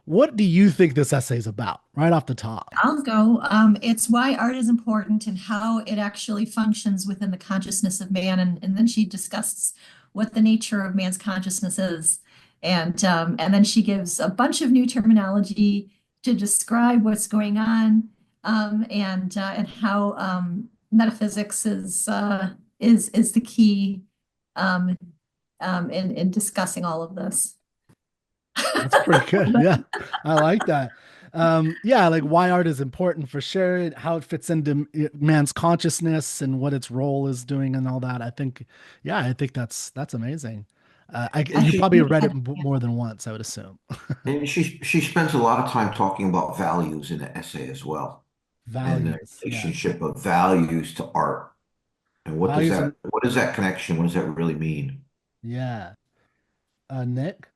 What do you think this essay is about, right off the top? I'll go. It's why art is important and how it actually functions within the consciousness of man. And then she discusses what the nature of man's consciousness is. And then she gives a bunch of new terminology to describe what's going on, and how metaphysics is the key, um, in discussing all of this. That's pretty good. Yeah, I like that. Yeah, like why art is important for sure, and how it fits into man's consciousness and what its role is doing and all that. I think, yeah, I think that's amazing. You probably read it more than once, I would assume. And she spends a lot of time talking about values in the essay as well, and the Values, yeah, relationship of values to art. And values, and what is that connection? What does that really mean? yeah. Nick.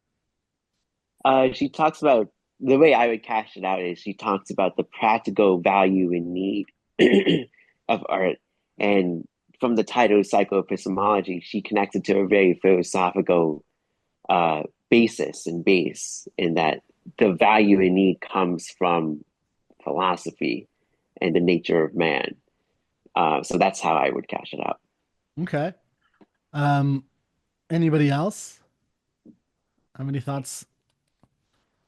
She talks about the way I would cash it out is she talks about the practical value and need of art. And from the title Psycho-Epistemology, she connects it to a very philosophical basis and base in that the value and need comes from philosophy and the nature of man. So that's how I would cash it out. Okay. Um, Anybody else? Have any thoughts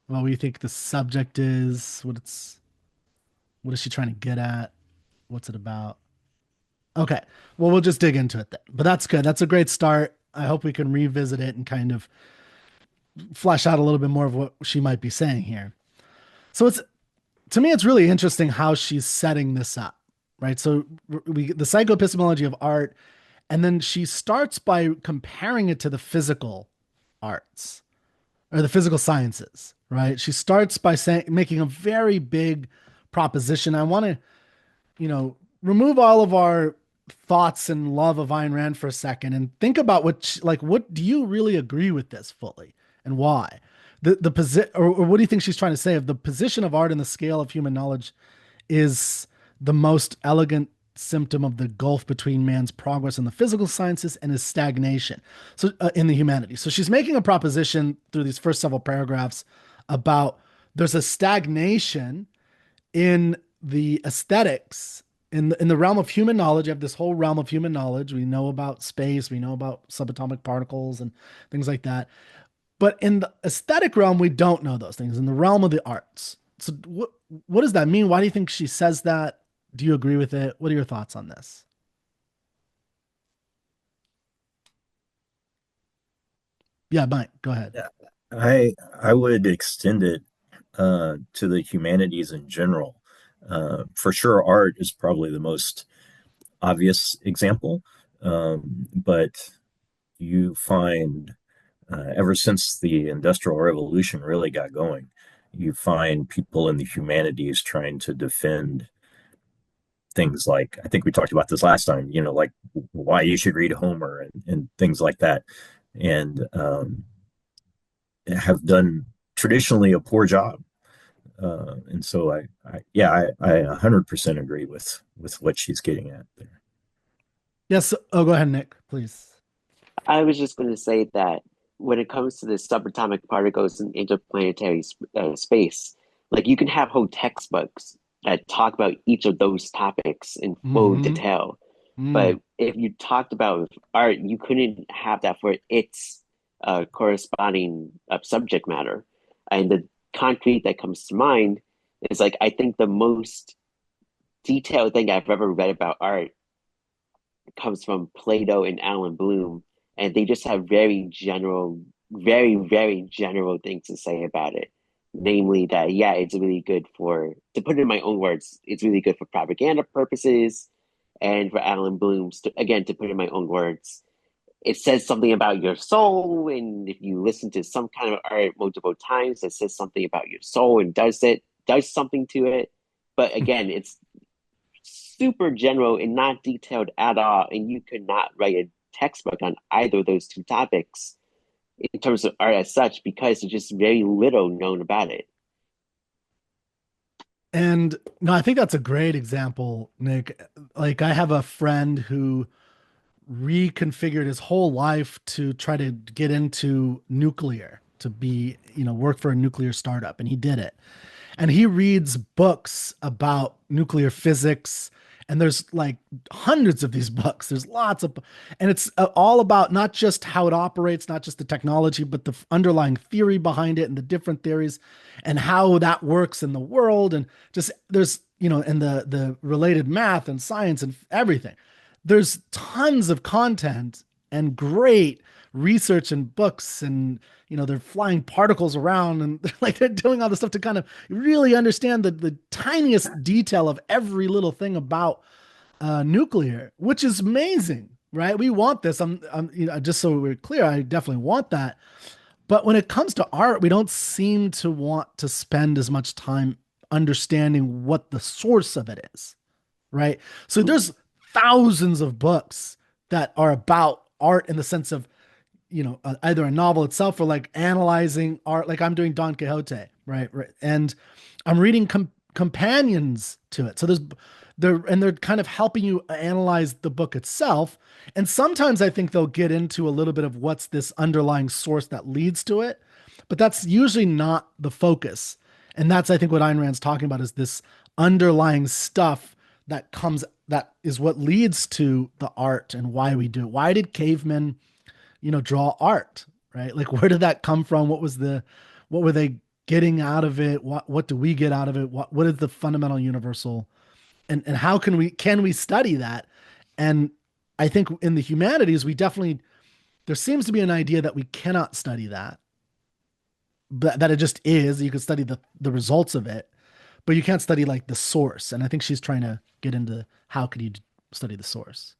about what you think the subject is? What is she trying to get at? What's it about? Okay. Well, we'll just dig into it then. But that's good. That's a great start. I hope we can revisit it and kind of flesh out a little bit more of what she might be saying here. So it's to me, it's really interesting how she's setting this up, right? So the psychoepistemology of art, and then she starts by comparing it to the physical arts or the physical sciences, right? She starts by saying making a very big proposition. I want to, remove all of our thoughts and love of Ayn Rand for a second and think about what do you really agree with this fully and why? The position, or what do you think she's trying to say of the position of art in the scale of human knowledge is the most elegant symptom of the gulf between man's progress in the physical sciences and his stagnation in the humanities. So she's making a proposition through these first several paragraphs about there's a stagnation in the aesthetics in the realm of human knowledge. You have this whole realm of human knowledge. We know about space, we know about subatomic particles and things like that. But in the aesthetic realm, we don't know those things. In the realm of the arts. So what does that mean? Why do you think she says that? Do you agree with it? What are your thoughts on this? Yeah, Mike, go ahead. Yeah, I would extend it to the humanities in general. For sure, art is probably the most obvious example, but you find ever since the Industrial Revolution really got going, you find people in the humanities trying to defend things like, I think we talked about this last time, like why you should read Homer and things like that, and have done traditionally a poor job. And so I 100% agree with what she's getting at there. Yes. Oh, go ahead, Nick, please. I was just going to say that when it comes to the subatomic particles in interplanetary space, like you can have whole textbooks that talk about each of those topics in full Mm-hmm. detail. Mm. But if you talked about art, you couldn't have that for its corresponding subject matter. And the concrete that comes to mind is like, I think the most detailed thing I've ever read about art comes from Plato and Alan Bloom, and they just have very general, very, very general things to say about it. Namely, that yeah, it's really good for, to put it in my own words, it's really good for propaganda purposes. And for Alan Bloom's, again, to put it in my own words, it says something about your soul. And if you listen to some kind of art multiple times, it says something about your soul and does something to it. But again, it's super general and not detailed at all. And you could not write a textbook on either of those two topics in terms of art as such because there's just very little known about it. And no, I think that's a great example, Nick. Like I have a friend who reconfigured his whole life to try to get into nuclear to be, work for a nuclear startup, and he did it. And he reads books about nuclear physics, and there's like hundreds of these books. There's lots of, and it's all about not just how it operates, not just the technology, but the underlying theory behind it and the different theories and how that works in the world. And just there's, and the related math and science and everything. There's tons of content and great research and books, and they're flying particles around, and like they're doing all this stuff to kind of really understand the tiniest detail of every little thing about nuclear, which is amazing, right? We want this. Just so we're clear, I definitely want that. But when it comes to art, we don't seem to want to spend as much time understanding what the source of it is, right? So there's thousands of books that are about art in the sense of, either a novel itself or like analyzing art. Like I'm doing Don Quixote, right? And I'm reading companions to it. So they're kind of helping you analyze the book itself. And sometimes I think they'll get into a little bit of what's this underlying source that leads to it, but that's usually not the focus. And that's, I think, what Ayn Rand's talking about is this underlying stuff that is what leads to the art and why we do it. Why did cavemen, draw art, right? Like, where did that come from? What were they getting out of it? What do we get out of it? What is the fundamental universal, and how can we study that? And I think in the humanities, there seems to be an idea that we cannot study that, but that it just is. You can study the results of it, but you can't study like the source. And I think she's trying to get into how could you study the source.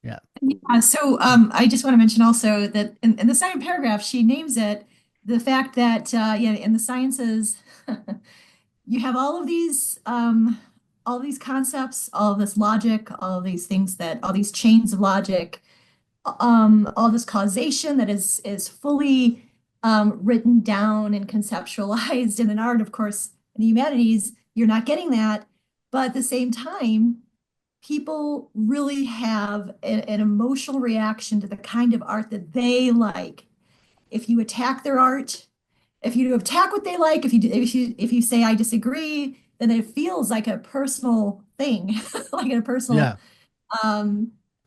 Yeah. So I just want to mention also that in the second paragraph, she names it the fact that in the sciences, you have all these concepts, all of this logic, all of these things all these chains of logic, all this causation that is fully written down and conceptualized. And in art, of course, in the humanities, you're not getting that. But at the same time, people really have an emotional reaction to the kind of art that they like. If you attack their art, if you attack what they like, if you say I disagree, then it feels like a personal thing, like a personal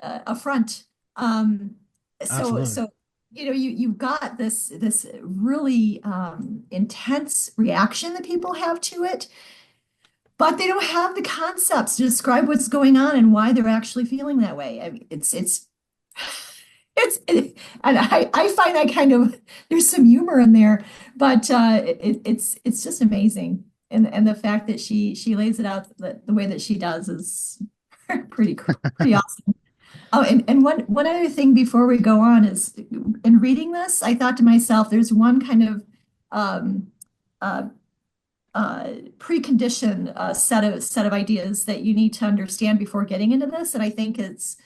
affront. Absolutely. So you've got this really intense reaction that people have to it, but they don't have the concepts to describe what's going on and why they're actually feeling that way. I mean, and I find that kind of, there's some humor in there, but it's just amazing. And the fact that she lays it out the way that she does is pretty awesome. Oh, and one other thing before we go on is, in reading this, I thought to myself, there's one kind of precondition set of ideas that you need to understand before getting into this, and I think it's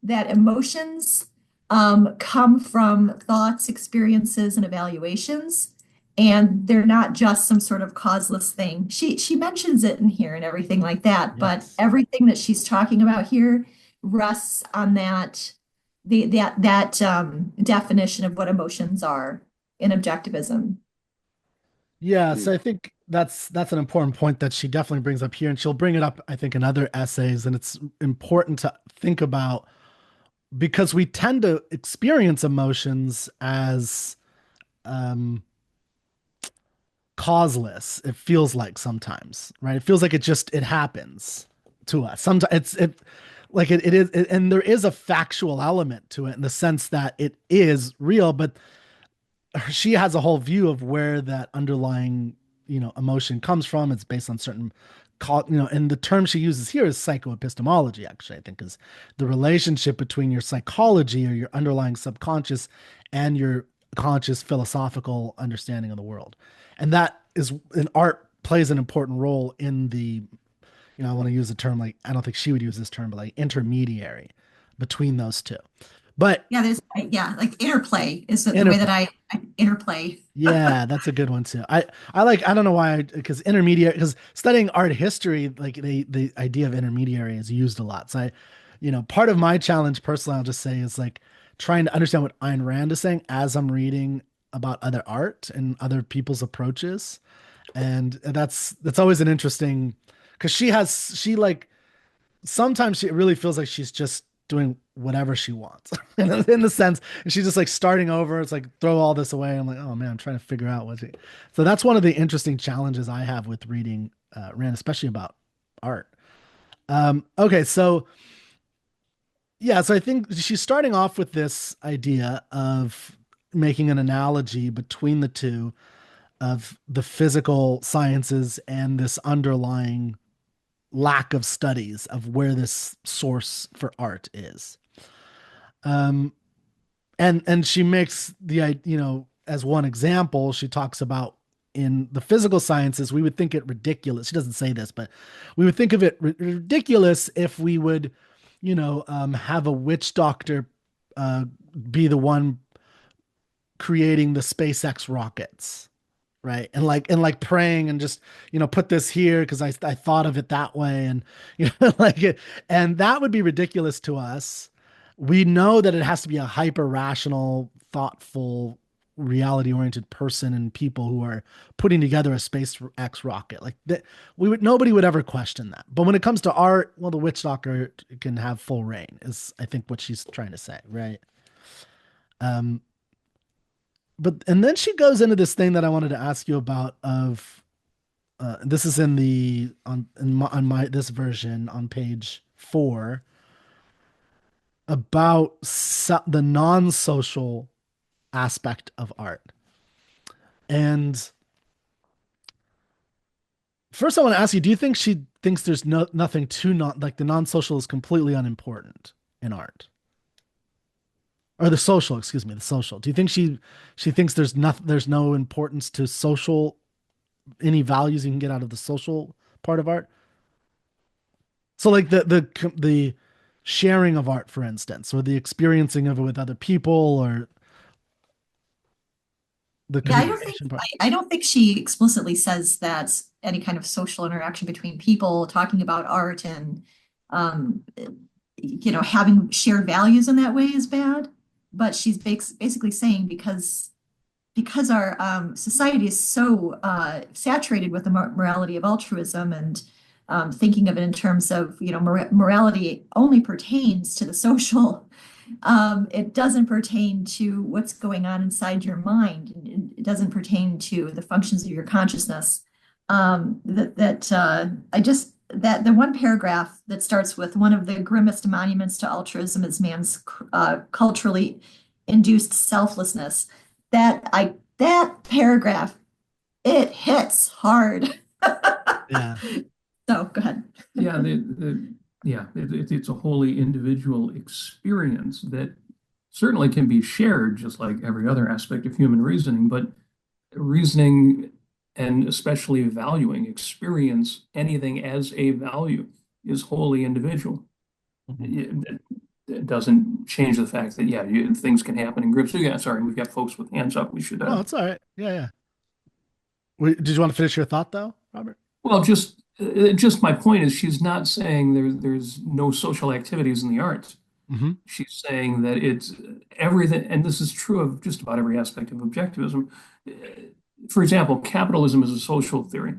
that emotions come from thoughts, experiences, and evaluations, and they're not just some sort of causeless thing. She mentions it in here and everything like that, Yes. but everything that she's talking about here rests on that definition of what emotions are in objectivism. Yeah, so I think that's an important point that she definitely brings up here, and she'll bring it up, I think, in other essays, and it's important to think about because we tend to experience emotions as causeless. It feels like sometimes, right? It feels like it happens to us. Sometimes it is, and there is a factual element to it in the sense that it is real, but she has a whole view of where that underlying, emotion comes from. It's based on certain, and the term she uses here is psycho-epistemology, actually, I think, is the relationship between your psychology or your underlying subconscious and your conscious philosophical understanding of the world. And that is, and art plays an important role in the, I want to use a term like, I don't think she would use this term, but like intermediary between those two. But like interplay is the way that I interplay. Yeah, that's a good one too. I don't know why, because studying art history, like the idea of intermediary is used a lot. So part of my challenge personally, I'll just say, is like trying to understand what Ayn Rand is saying as I'm reading about other art and other people's approaches. And that's always an interesting, because she like sometimes she really feels like she's just doing whatever she wants in the sense, and she's just like starting over. It's like throw all this away. I'm like, oh man, I'm trying to figure out what she. So that's one of the interesting challenges I have with reading Rand, especially about art. Okay, so yeah, so I think she's starting off with this idea of making an analogy between the two of the physical sciences and this underlying lack of studies of where this source for art is. Um, and she makes as one example, she talks about in the physical sciences, we would think it ridiculous. She doesn't say this, but we would think of it ridiculous if we would, have a witch doctor uh, be the one creating the SpaceX rockets, right? And like praying and just put this here because I thought of it that way, and like it, and that would be ridiculous to us. We know that it has to be a hyper rational, thoughtful, reality oriented person and people who are putting together a SpaceX rocket like that. Nobody would ever question that. But when it comes to art, well, the witch doctor can have full reign, is I think what she's trying to say, right? um but and then she goes into this thing that I wanted to ask you about of this is in the on my this version on page 4 about the non-social aspect of art. And first I want to ask you, do you think she thinks there's nothing to not like the non-social is completely unimportant in art? Or the social, excuse me, the social. Do you think she thinks there's no importance to social, any values you can get out of the social part of art? So like the sharing of art, for instance, or the experiencing of it with other people, or the Yeah, I don't think communication part. I don't think she explicitly says that any kind of social interaction between people talking about art and um, having shared values in that way is bad. But she's basically saying because our society is so saturated with the morality of altruism and thinking of it in terms of morality only pertains to the social. It doesn't pertain to what's going on inside your mind. It doesn't pertain to the functions of your consciousness. That the one paragraph that starts with one of the grimmest monuments to altruism is man's culturally induced selflessness. That paragraph, it hits hard. Yeah. So go ahead. Yeah, it's a wholly individual experience that certainly can be shared, just like every other aspect of human reasoning. But reasoning, and especially valuing, experience anything as a value, is wholly individual. Mhm. It doesn't change the fact that things can happen in groups. So yeah, sorry, we've got folks with hands up. We should. Oh, it's all right. Yeah, yeah. Did you want to finish your thought though, Robert? Well, just my point is she's not saying there's no social activities in the arts. Mm-hmm. She's saying that it's everything, and this is true of just about every aspect of objectivism. For example, capitalism is a social theory.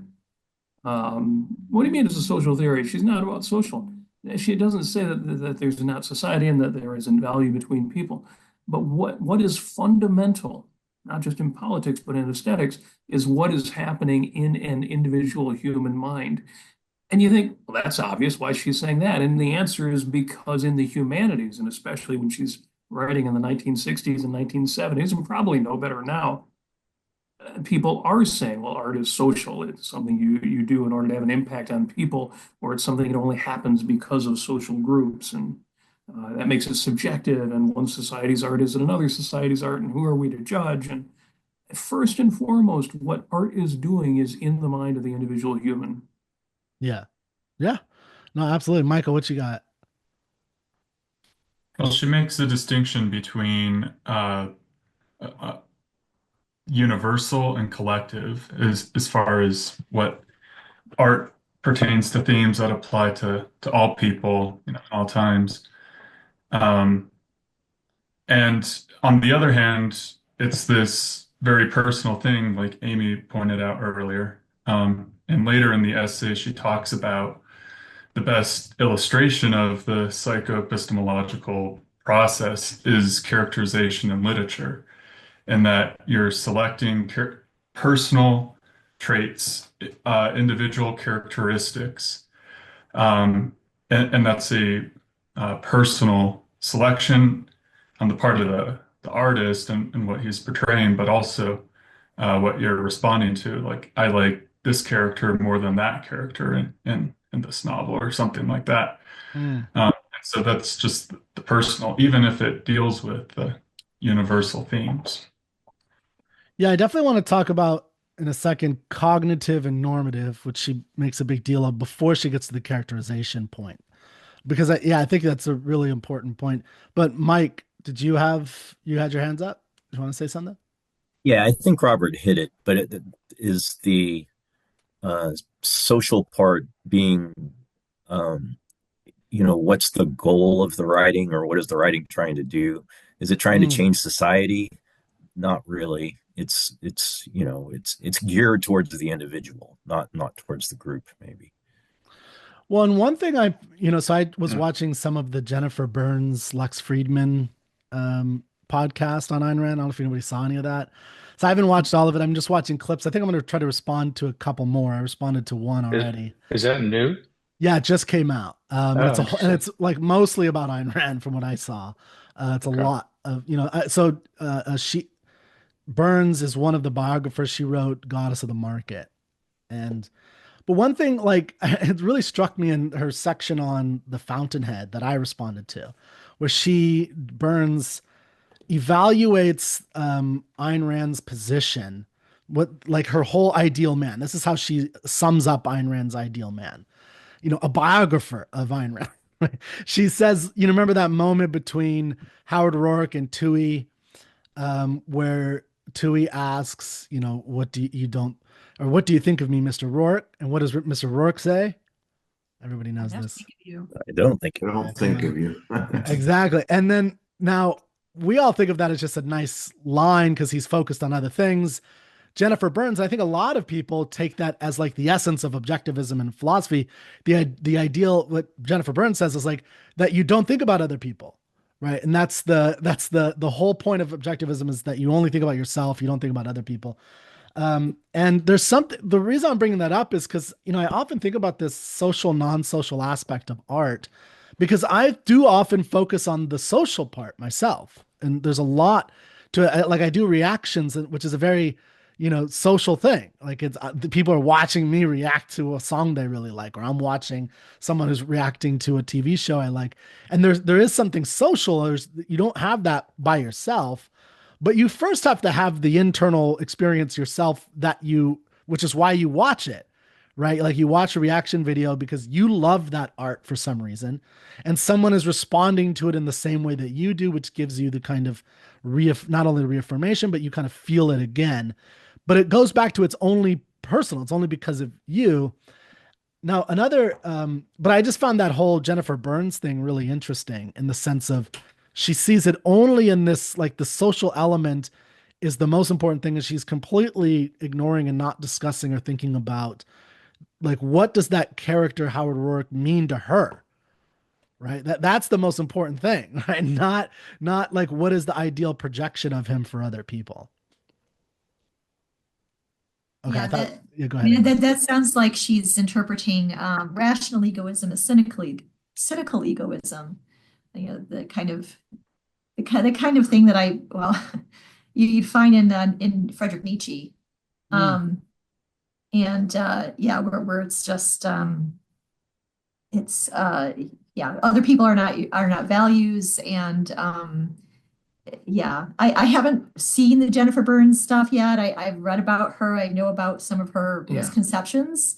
What do you mean it's a social theory? She's not about social. She doesn't say that there's not society and that there isn't value between people. But what is fundamental, not just in politics, but in aesthetics, is what is happening in an individual human mind. And you think, well, that's obvious. Why she's saying that? And the answer is because in the humanities, and especially when she's writing in the 1960s and 1970s, and probably no better now, people are saying, well, art is social. It's something you do in order to have an impact on people, or it's something that only happens because of social groups. And that makes it subjective. And one society's art isn't another society's art. And who are we to judge? And first and foremost, what art is doing is in the mind of the individual human. Yeah. Yeah. No, absolutely. Michael, what you got? Well, she makes a distinction between uh, universal and collective as far as what art pertains to themes that apply to all people, all times. Um, and on the other hand, it's this very personal thing, like Amy pointed out earlier. And later in the essay, she talks about the best illustration of the psychoepistemological process is characterization in literature, and that you're selecting personal traits, individual characteristics, um, and that's a personal selection on the part of the artist and what he's portraying, but also what you're responding to. Like, I like this character more than that character in this novel or something like that. Mm. So that's just the personal, even if it deals with the universal themes. Yeah, I definitely want to talk about in a second cognitive and normative, which she makes a big deal of before she gets to the characterization point. Because I think that's a really important point. But Mike, you had your hands up? You want to say something? Yeah, I think Robert hit it, but it is the social part being, um, what's the goal of the writing, or what is the writing trying to do? Is it trying to Mm. change society? Not really. It's geared towards the individual, not towards the group, maybe. Well, and one thing so I was watching some of the Jennifer Burns, Lex Friedman podcast on Ayn Rand. I don't know if anybody saw any of that. So I haven't watched all of it. I'm just watching clips. I think I'm going to try to respond to a couple more. I responded to one already. Is that new? Yeah, it just came out. And it's interesting. it's like mostly about Ayn Rand from what I saw. It's a Okay. lot of, she Burns is one of the biographers. She wrote Goddess of the Market. And but one thing, like, it really struck me in her section on the Fountainhead that I responded to, where Burns evaluates Ayn Rand's position, what like her whole ideal man. This is how she sums up Ayn Rand's ideal man. A biographer of Ayn Rand. She says, remember that moment between Howard Rourke and Toohey, where Toohey asks, what do you don't, or what do you think of me, Mr. Rourke? And what does Mr. Rourke say? Everybody knows That's this. big of you. I don't think. I don't think of you. Exactly. And then now we all think of that as just a nice line because he's focused on other things. Jennifer Burns, I think a lot of people take that as like the essence of objectivism and philosophy. The ideal, what Jennifer Burns says is like that you don't think about other people, right? And that's the whole point of objectivism is that you only think about yourself, you don't think about other people. And there's something, the reason I'm bringing that up is because, I often think about this social, non-social aspect of art because I do often focus on the social part myself. And there's a lot to it. Like I do reactions, which is a very, social thing. Like the people are watching me react to a song they really like, or I'm watching someone who's reacting to a TV show I like. And there is something social. You don't have that by yourself. But you first have to have the internal experience yourself which is why you watch it, right? Like you watch a reaction video because you love that art for some reason, and someone is responding to it in the same way that you do, which gives you the kind of not only reaffirmation, but you kind of feel it again. But it goes back to it's only personal. It's only because of you. Now, but I just found that whole Jennifer Burns thing really interesting in the sense of she sees it only in this, like the social element is the most important thing, and she's completely ignoring and not discussing or thinking about like what does that character Howard Rourke mean to her, right? That's the most important thing, right? Not like what is the ideal projection of him for other people. Okay, Yeah, go I mean, ahead. that sounds like she's interpreting rational egoism as cynical egoism. The kind of thing that you'd find in Friedrich Nietzsche, and where it's just other people are not values, and I haven't seen the Jennifer Burns stuff yet. I've read about her. I know about some of her misconceptions.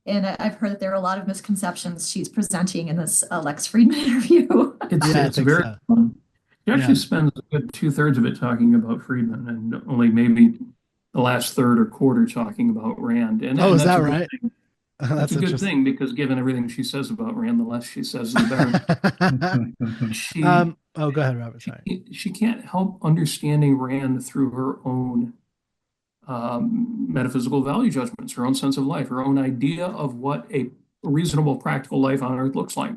And I've heard that there are a lot of misconceptions she's presenting in this Lex Friedman interview. It's very fun. He actually spends a good 2/3 of it talking about Friedman and only maybe the last third or quarter talking about Rand. And is that's that a good right? thing. That's a good thing because given everything she says about Rand, the less she says, the better. Oh, go ahead, Robert. Sorry. She can't help understanding Rand through her own metaphysical value judgments, her own sense of life, her own idea of what a reasonable, practical life on Earth looks like.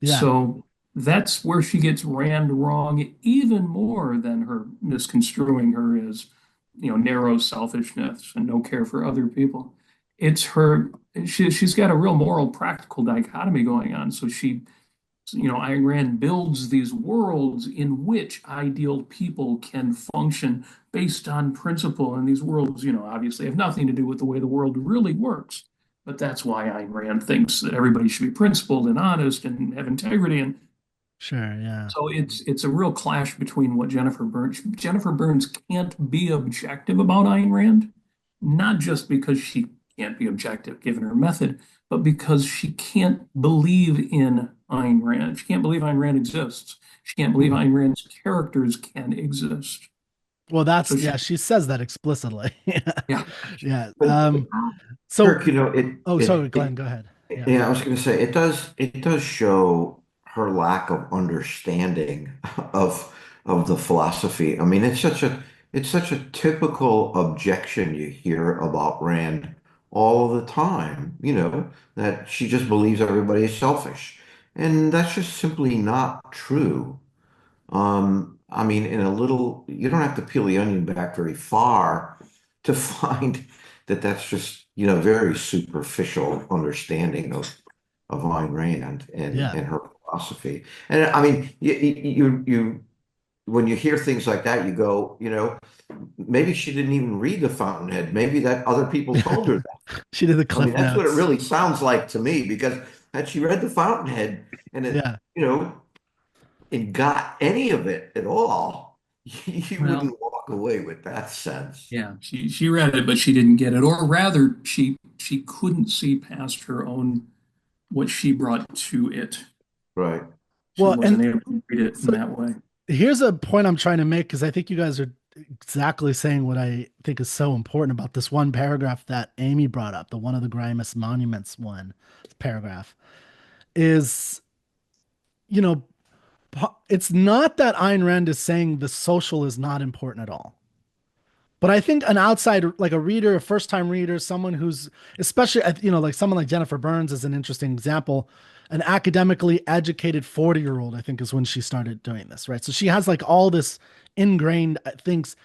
Yeah, So that's where she gets Rand wrong even more than her misconstruing her as, narrow selfishness and no care for other people. It's her, she's got a real moral, practical dichotomy going on. So Ayn Rand builds these worlds in which ideal people can function based on principle. And these worlds, obviously have nothing to do with the way the world really works. But that's why Ayn Rand thinks that everybody should be principled and honest and have integrity. And sure. Yeah. so it's a real clash between what Jennifer Burns can't be objective about Ayn Rand, not just because she can't be objective given her method, but because she can't believe in Ayn Rand. She can't believe Ayn Rand exists. She can't believe Ayn Rand's characters can exist. Well, So yeah, she says that explicitly. yeah. Yeah. But So, Kirk, oh, sorry, Glenn, go ahead. Yeah. yeah, I was going to say it does show her lack of understanding of the philosophy. I mean, it's such a typical objection you hear about Rand all the time, that she just believes everybody is selfish. And that's just simply not true. I mean, you don't have to peel the onion back very far to find that that's just, very superficial understanding of Ayn Rand Yeah. and her philosophy. And I mean, when you hear things like that, you go, maybe she didn't even read The Fountainhead. Maybe that other people told her that. She did the I mean, cliff that's what it notes. really sounds like to me, because had she read The Fountainhead and Yeah. and got any of it at all, you Well, wouldn't walk away with that sense. yeah, she read it, but she didn't get it, or rather, she couldn't see past her own what she brought to it. Right. She Well, wasn't and able to read it in so that way. here's a point I'm trying to make because I think you guys are exactly saying what I think is so important about this one paragraph that Amy brought up, the one of the Grimus monuments one paragraph, is, you know, it's not that Ayn Rand is saying the social is not important at all. But I think an outsider, like a reader, a first time reader, someone who's, especially, like someone like Jennifer Burns is an interesting example. An academically educated 40-year-old, I think, is when she started doing this, right? So she has like all this ingrained things.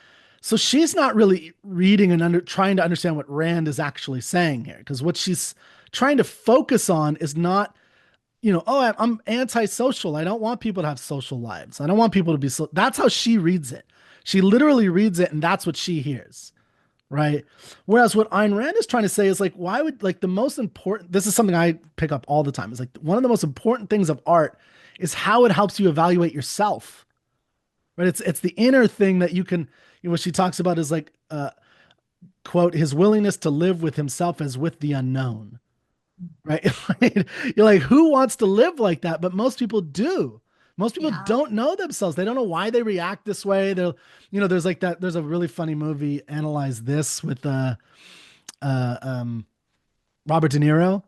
So she's not really reading and trying to understand what Rand is actually saying here, because what she's trying to focus on is not, oh, I'm antisocial. I don't want people to have social lives. I don't want people to be so. That's how she reads it. She literally reads it, and that's what she hears, right? Whereas what Ayn Rand is trying to say is like, why would like the most important? This is something I pick up all the time. Is like one of the most important things of art is how it helps you evaluate yourself, right? It's the inner thing that you can. What she talks about is like, quote, his willingness to live with himself as with the unknown, right? You're like, who wants to live like that? But most people do. Most people Yeah. don't know themselves. They don't know why they react this way. There's like that. There's a really funny movie, Analyze This, with Robert De Niro.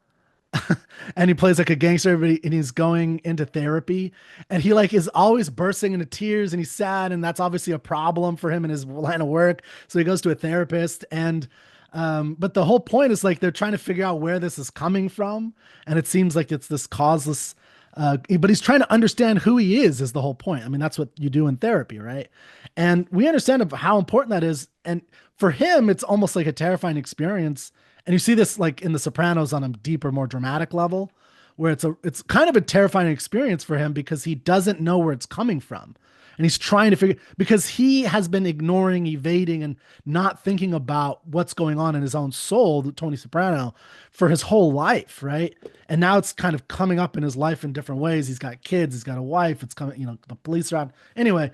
And he plays like a gangster, and he's going into therapy, and he like is always bursting into tears, and he's sad, and that's obviously a problem for him in his line of work. So he goes to a therapist, and but the whole point is like they're trying to figure out where this is coming from, and it seems like it's this causeless. But he's trying to understand who he is the whole point. I mean, that's what you do in therapy, right? And we understand of how important that is. And for him, it's almost like a terrifying experience. And you see this like in The Sopranos on a deeper, more dramatic level, where it's kind of a terrifying experience for him because he doesn't know where it's coming from. And he's trying to figure because he has been ignoring, evading, and not thinking about what's going on in his own soul, Tony Soprano, for his whole life, right? And now it's kind of coming up in his life in different ways. He's got kids, he's got a wife, it's coming, the police are out. Anyway,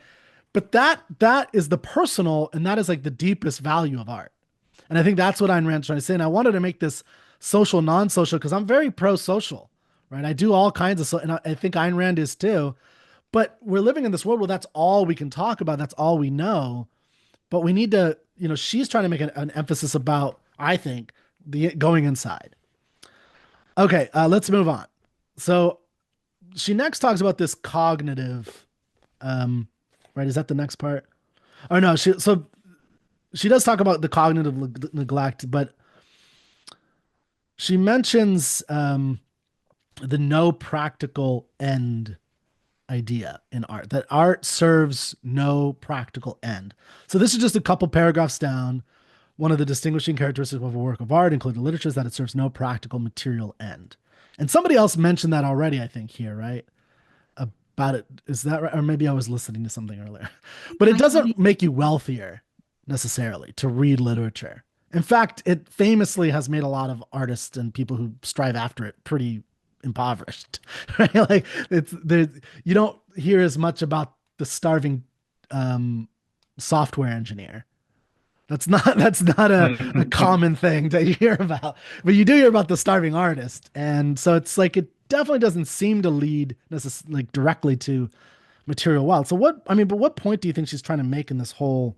but that is the personal, and that is like the deepest value of art. And I think that's what Ayn Rand's trying to say. And I wanted to make this social, non-social, because I'm very pro-social, right? I do all kinds of, and I think Ayn Rand is too. But we're living in this world where that's all we can talk about. That's all we know. But we need to, she's trying to make an emphasis about, I think, the going inside. Okay, let's move on. So she next talks about this cognitive Um, right? Is that the next part? Or no, she does talk about the cognitive neglect, but she mentions the no practical end idea in art, that art serves no practical end. So this is just a couple paragraphs down. One of the distinguishing characteristics of a work of art, including literature, is that it serves no practical material end. And somebody else mentioned that already, I think, here, right? About it. Is that right? Or maybe I was listening to something earlier. But it doesn't make you wealthier necessarily to read literature. In fact, it famously has made a lot of artists and people who strive after it pretty impoverished, right? Like it's there. You don't hear as much about the starving um, software engineer. That's not a common thing that you hear about, but you do hear about the starving artist, and so it's like it definitely doesn't seem to lead like directly to material wealth. So what I mean, but what point do you think she's trying to make in this whole,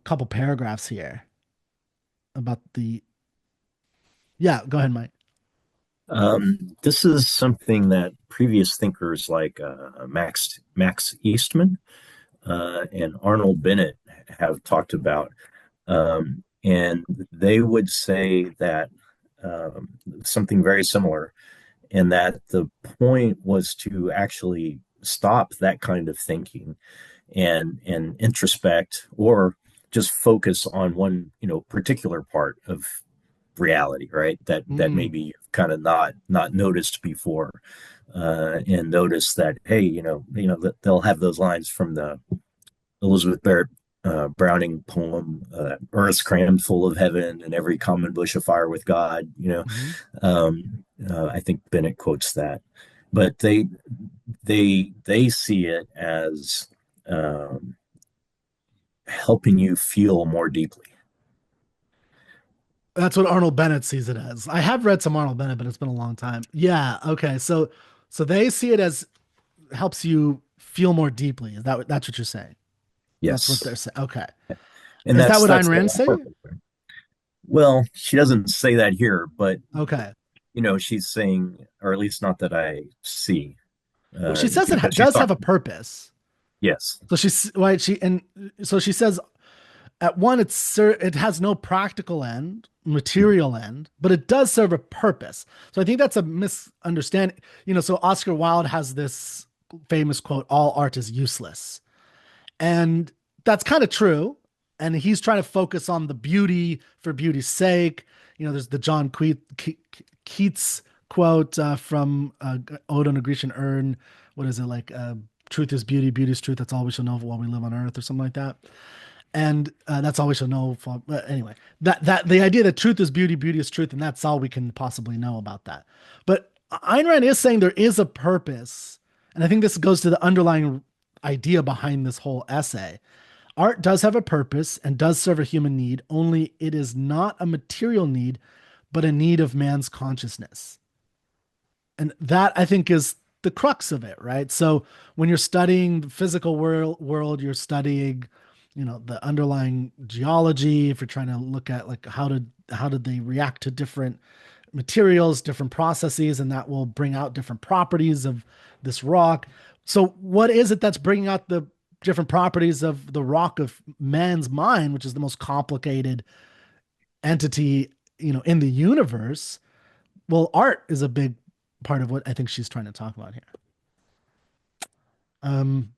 couple paragraphs here about the? Yeah, go ahead, Mike. This is something that previous thinkers like Max Eastman and Arnold Bennett have talked about. And they would say that something very similar, and that the point was to actually stop that kind of thinking and introspect, or just focus on one particular part of reality, right? That Mm, maybe you've kind of not noticed before, and notice that, hey, they'll have those lines from the Elizabeth Barrett Browning poem, "Earth's crammed full of heaven, and every common bush afire with God." mhm. I think Bennett quotes that, but they see it as um, helping you feel more deeply. That's what Arnold Bennett sees it as. I have read some Arnold Bennett, but it's been a long time. Yeah. Okay. So they see it as helps you feel more deeply. Is that's what you're saying? That's what Yes, they're saying. Okay. and Is that what that's Ayn the Rand's whole saying? purpose. Well, she doesn't say that here, but Okay. she's saying, or at least not that I see, Well, she says it because she's does have a talking. purpose. Yes. So she's right. So she says at one, it has no practical end, material end, but it does serve a purpose. So I think that's a misunderstanding. So Oscar Wilde has this famous quote: "All art is useless," and that's kind of true. And he's trying to focus on the beauty for beauty's sake. There's the Keats quote from Ode on a Grecian Urn. What is it like? Truth is beauty, beauty is truth. That's all we shall know while we live on earth, or something like that. And that's all we shall know. But anyway, that the idea that truth is beauty, beauty is truth, and that's all we can possibly know about that. But Ayn Rand is saying there is a purpose, and I think this goes to the underlying idea behind this whole essay. Art does have a purpose and does serve a human need, only it is not a material need, but a need of man's consciousness. And that I think is the crux of it, right? So when you're studying the physical world, you're studying, the underlying geology. If you're trying to look at like how did they react to different materials, different processes, and that will bring out different properties of this rock. So what is it that's bringing out the different properties of the rock of man's mind, which is the most complicated entity, in the universe? Well, art is a big part of what I think she's trying to talk about here. Um,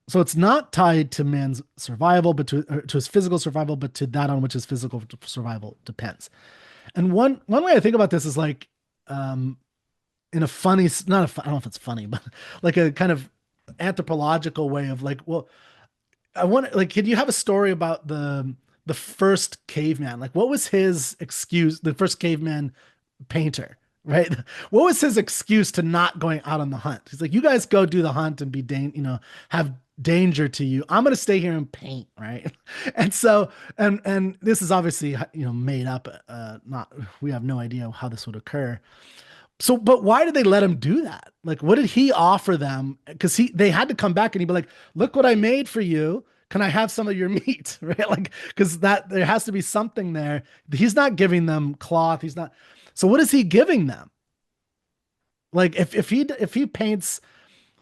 so it's not tied to man's survival, but to his physical survival, but to that on which his physical survival depends. And one way I think about this is like, um, in a funny, not a, I don't know if it's funny, but like a kind of anthropological way of like, well, I want like, can you have a story about the first caveman? Like, what was his excuse? The first caveman painter, right? What was his excuse to not going out on the hunt? He's like, you guys go do the hunt and have danger to you. I'm going to stay here and paint, right? And so, and this is obviously made up. Not we have no idea how this would occur. So, but why did they let him do that? Like, what did he offer them? Because they had to come back and he'd be like, "Look what I made for you. Can I have some of your meat?" Right? Like, because that there has to be something there. He's not giving them cloth. He's not. So, what is he giving them? Like, if he paints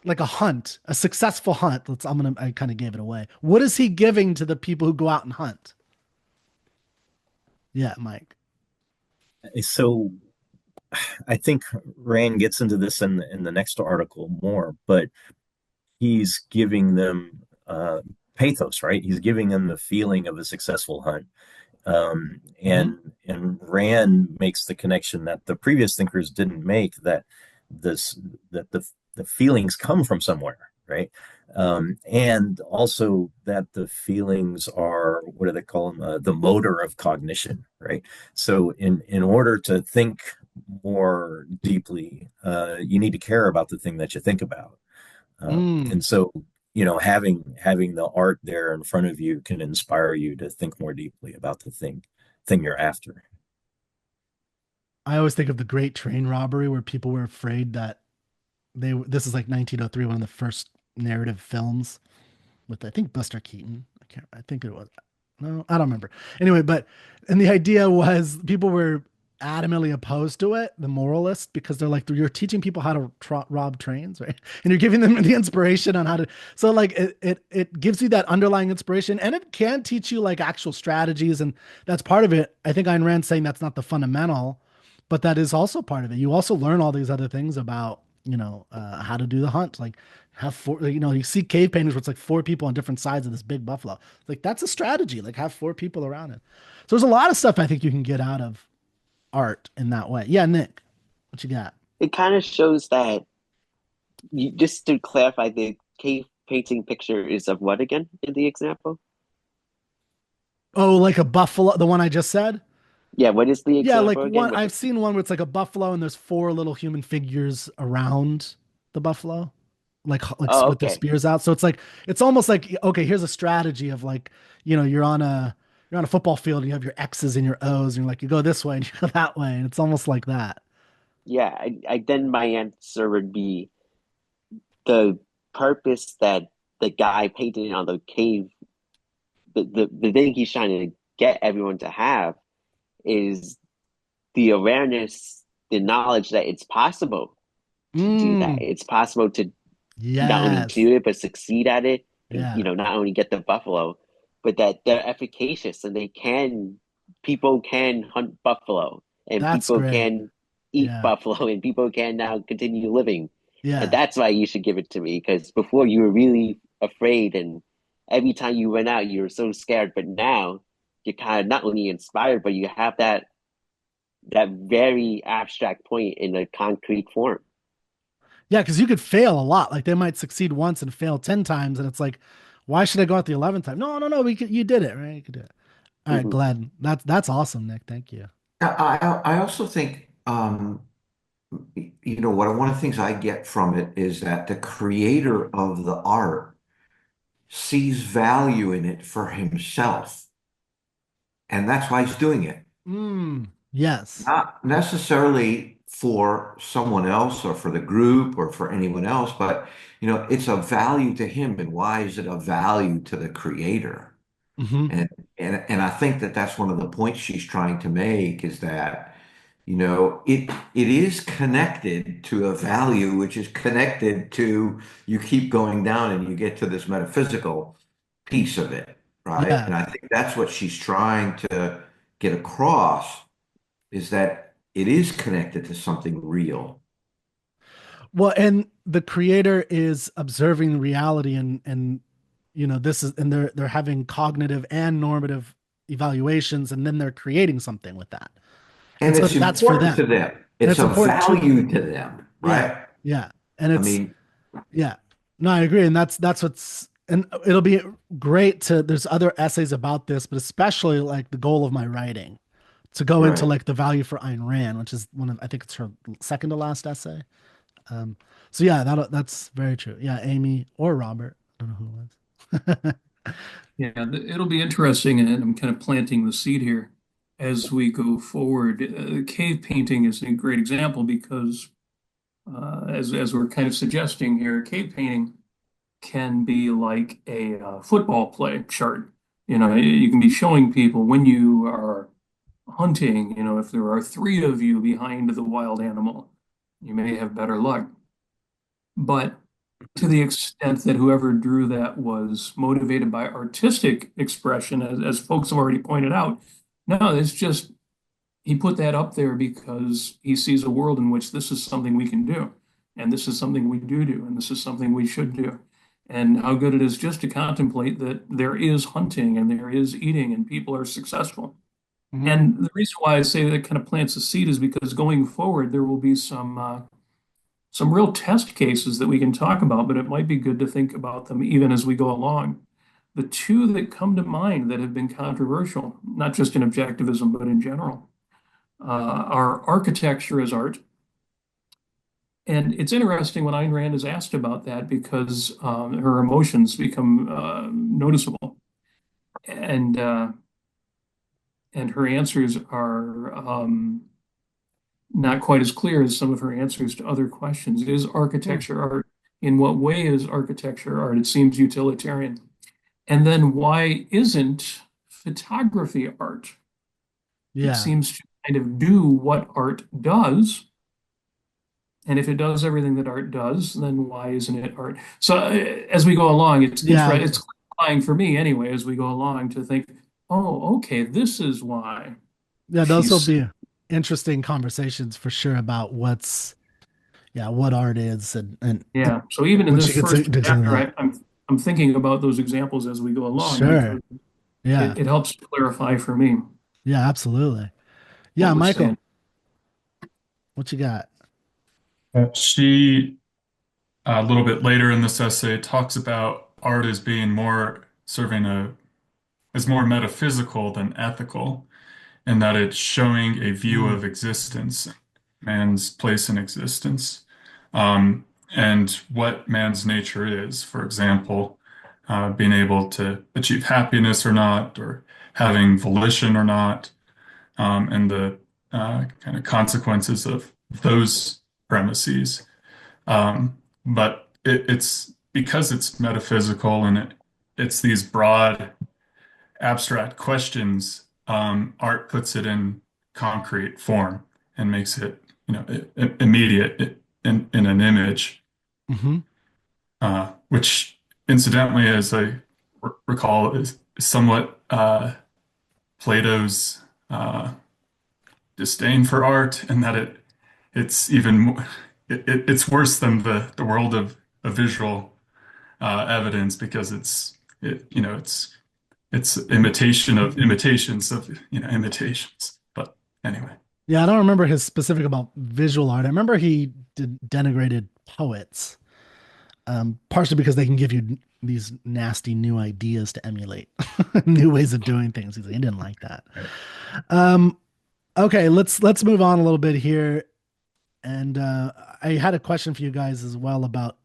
like a hunt, a successful hunt. I kind of gave it away. What is he giving to the people who go out and hunt? Yeah, Mike. So I think Rand gets into this in the next article more, but he's giving them pathos, right? He's giving them the feeling of a successful hunt. Hmm. And Rand makes the connection that the previous thinkers didn't make, that this that the feelings come from somewhere, right? And also that the feelings are, what do they call them? The motor of cognition, right? So in order to think more deeply, you need to care about the thing that you think about. Mm. And so, having the art there in front of you can inspire you to think more deeply about the thing you're after. I always think of the Great Train Robbery, where people were afraid that this is like 1903, one of the first narrative films with, I think, Buster Keaton. I think it was. No, I don't remember. Anyway, and the idea was people were adamantly opposed to it, the moralists, because they're like, you're teaching people how to rob trains, right? And you're giving them the inspiration on how to. So like it gives you that underlying inspiration, and it can teach you like actual strategies, and that's part of it. I think Ayn Rand saying that's not the fundamental, but that is also part of it. You also learn all these other things about how to do the hunt, like have four, you see cave paintings where it's like four people on different sides of this big buffalo. Like that's a strategy, like have four people around it. So there's a lot of stuff I think you can get out of art in that way. Yeah, Nick, what you got? It kind of shows that just to clarify, the cave painting picture is of what again in the example? Oh, like a buffalo, the one I just said? Yeah, what is the Yeah, like example again? one What I've picture? seen one where it's like a buffalo and there's four little human figures around the buffalo, Oh, with their okay. spears out. So it's almost like, okay, here's a strategy of like, you're on a football field and you have your X's and your O's and you're like, you go this way and you go that way. And it's almost like that. Yeah, I then my answer would be the purpose that the guy painted on the cave, the thing he's trying to get everyone to have is the awareness, the knowledge that it's possible to do that. Mm, It's possible to not only yes. do it but succeed at it, and Yeah. not only get the buffalo, but that they're efficacious and people can hunt buffalo and That's people great. can eat Yeah. buffalo and people can now continue living. And Yeah. that's why you should give it to me, because before you were really afraid and every time you went out you were so scared, but now you're kind of not only inspired but you have that very abstract point in a concrete form. Yeah, because you could fail a lot. Like they might succeed once and fail 10 times. And it's like, why should I go out the 11th time? No, no, no. You did it, right? You could do it. All right, Mhm. Glenn. That's awesome, Nick. Thank you. I also think, one of the things I get from it is that the creator of the art sees value in it for himself, and that's why he's doing it. Yes. Not necessarily for someone else or for the group or for anyone else, but it's a value to him. And why is it a value to the creator? Hmm. And and I think that that's one of the points she's trying to make is that, it is connected to a value, which is connected to you keep going down and you get to this metaphysical piece of it, right? Yeah. And I think that's what she's trying to get across is that it is connected to something real. Well, and the creator is observing reality and this is and they're having cognitive and normative evaluations and then they're creating something with that. And And so it's that's for important them. to them. And It's it's a important to them. value to them, Yeah. right? Yeah. And I it's mean, yeah. No, I agree. And that's what's and it'll be great to there's other essays about this, but especially like the goal of my writing to go into right. like the value for Ayn Rand, which is one of I think it's her second to last essay. Um, so yeah, that's very true. Yeah, Amy or Robert. I don't know who it was. Yeah, it'll be interesting, and I'm kind of planting the seed here as we go forward. Cave painting is a great example because, as we're kind of suggesting here, cave painting can be like a football play chart. You can be showing people when you are hunting, if there are three of you behind the wild animal, you may have better luck. But to the extent that whoever drew that was motivated by artistic expression, as folks have already pointed out. No, it's just he put that up there because he sees a world in which this is something we can do, and this is something we do, and this is something we should do. And how good it is just to contemplate that there is hunting and there is eating and people are successful. Mhm. And the reason why I say that kind of plants a seed is because going forward, there will be some real test cases that we can talk about, but it might be good to think about them even as we go along. The two that come to mind that have been controversial, not just in objectivism, but in general, are architecture as art. And it's interesting when Ayn Rand is asked about that because her emotions become noticeable, and uh, and her answers are not quite as clear as some of her answers to other questions. Is Hmm. architecture art? In what way is architecture art? It seems utilitarian. And then why isn't photography art? It Yeah. seems to kind of do what art does. And if it does everything that art does, then why isn't it art? So as we go along, Yeah. it's clarifying for me anyway, as we go along to think, oh, okay, this is why Yeah, those will she's be interesting conversations for sure about what art is and yeah. So even in when this she gets first digs into chapter, that. I'm thinking about those examples as we go along Sure. because Yeah. it helps clarify for me Yeah, absolutely. what Yeah, we're Michael, saying. what you got? She, a little bit later in this essay, talks about art as being more serving as more metaphysical than ethical, and that it's showing a view Mm. of existence, man's place in existence, um, and what man's nature is. For example, being able to achieve happiness or not, or having volition or not, and the kind of consequences of those premises. But it's because it's metaphysical and it's these broad abstract questions, art puts it in concrete form and makes it, immediate in an image, Hmm. which incidentally, as I recall, is somewhat Plato's disdain for art, and that it's even more, it's worse than the world of visual evidence because it's imitation of imitations of imitations. But anyway, Yeah, I don't remember his specific about visual art. I remember he denigrated poets, partially because they can give you these nasty new ideas to emulate, new ways of doing things. He didn't like that. Right. Um, okay, let's move on a little bit here. And I had a question for you guys as well about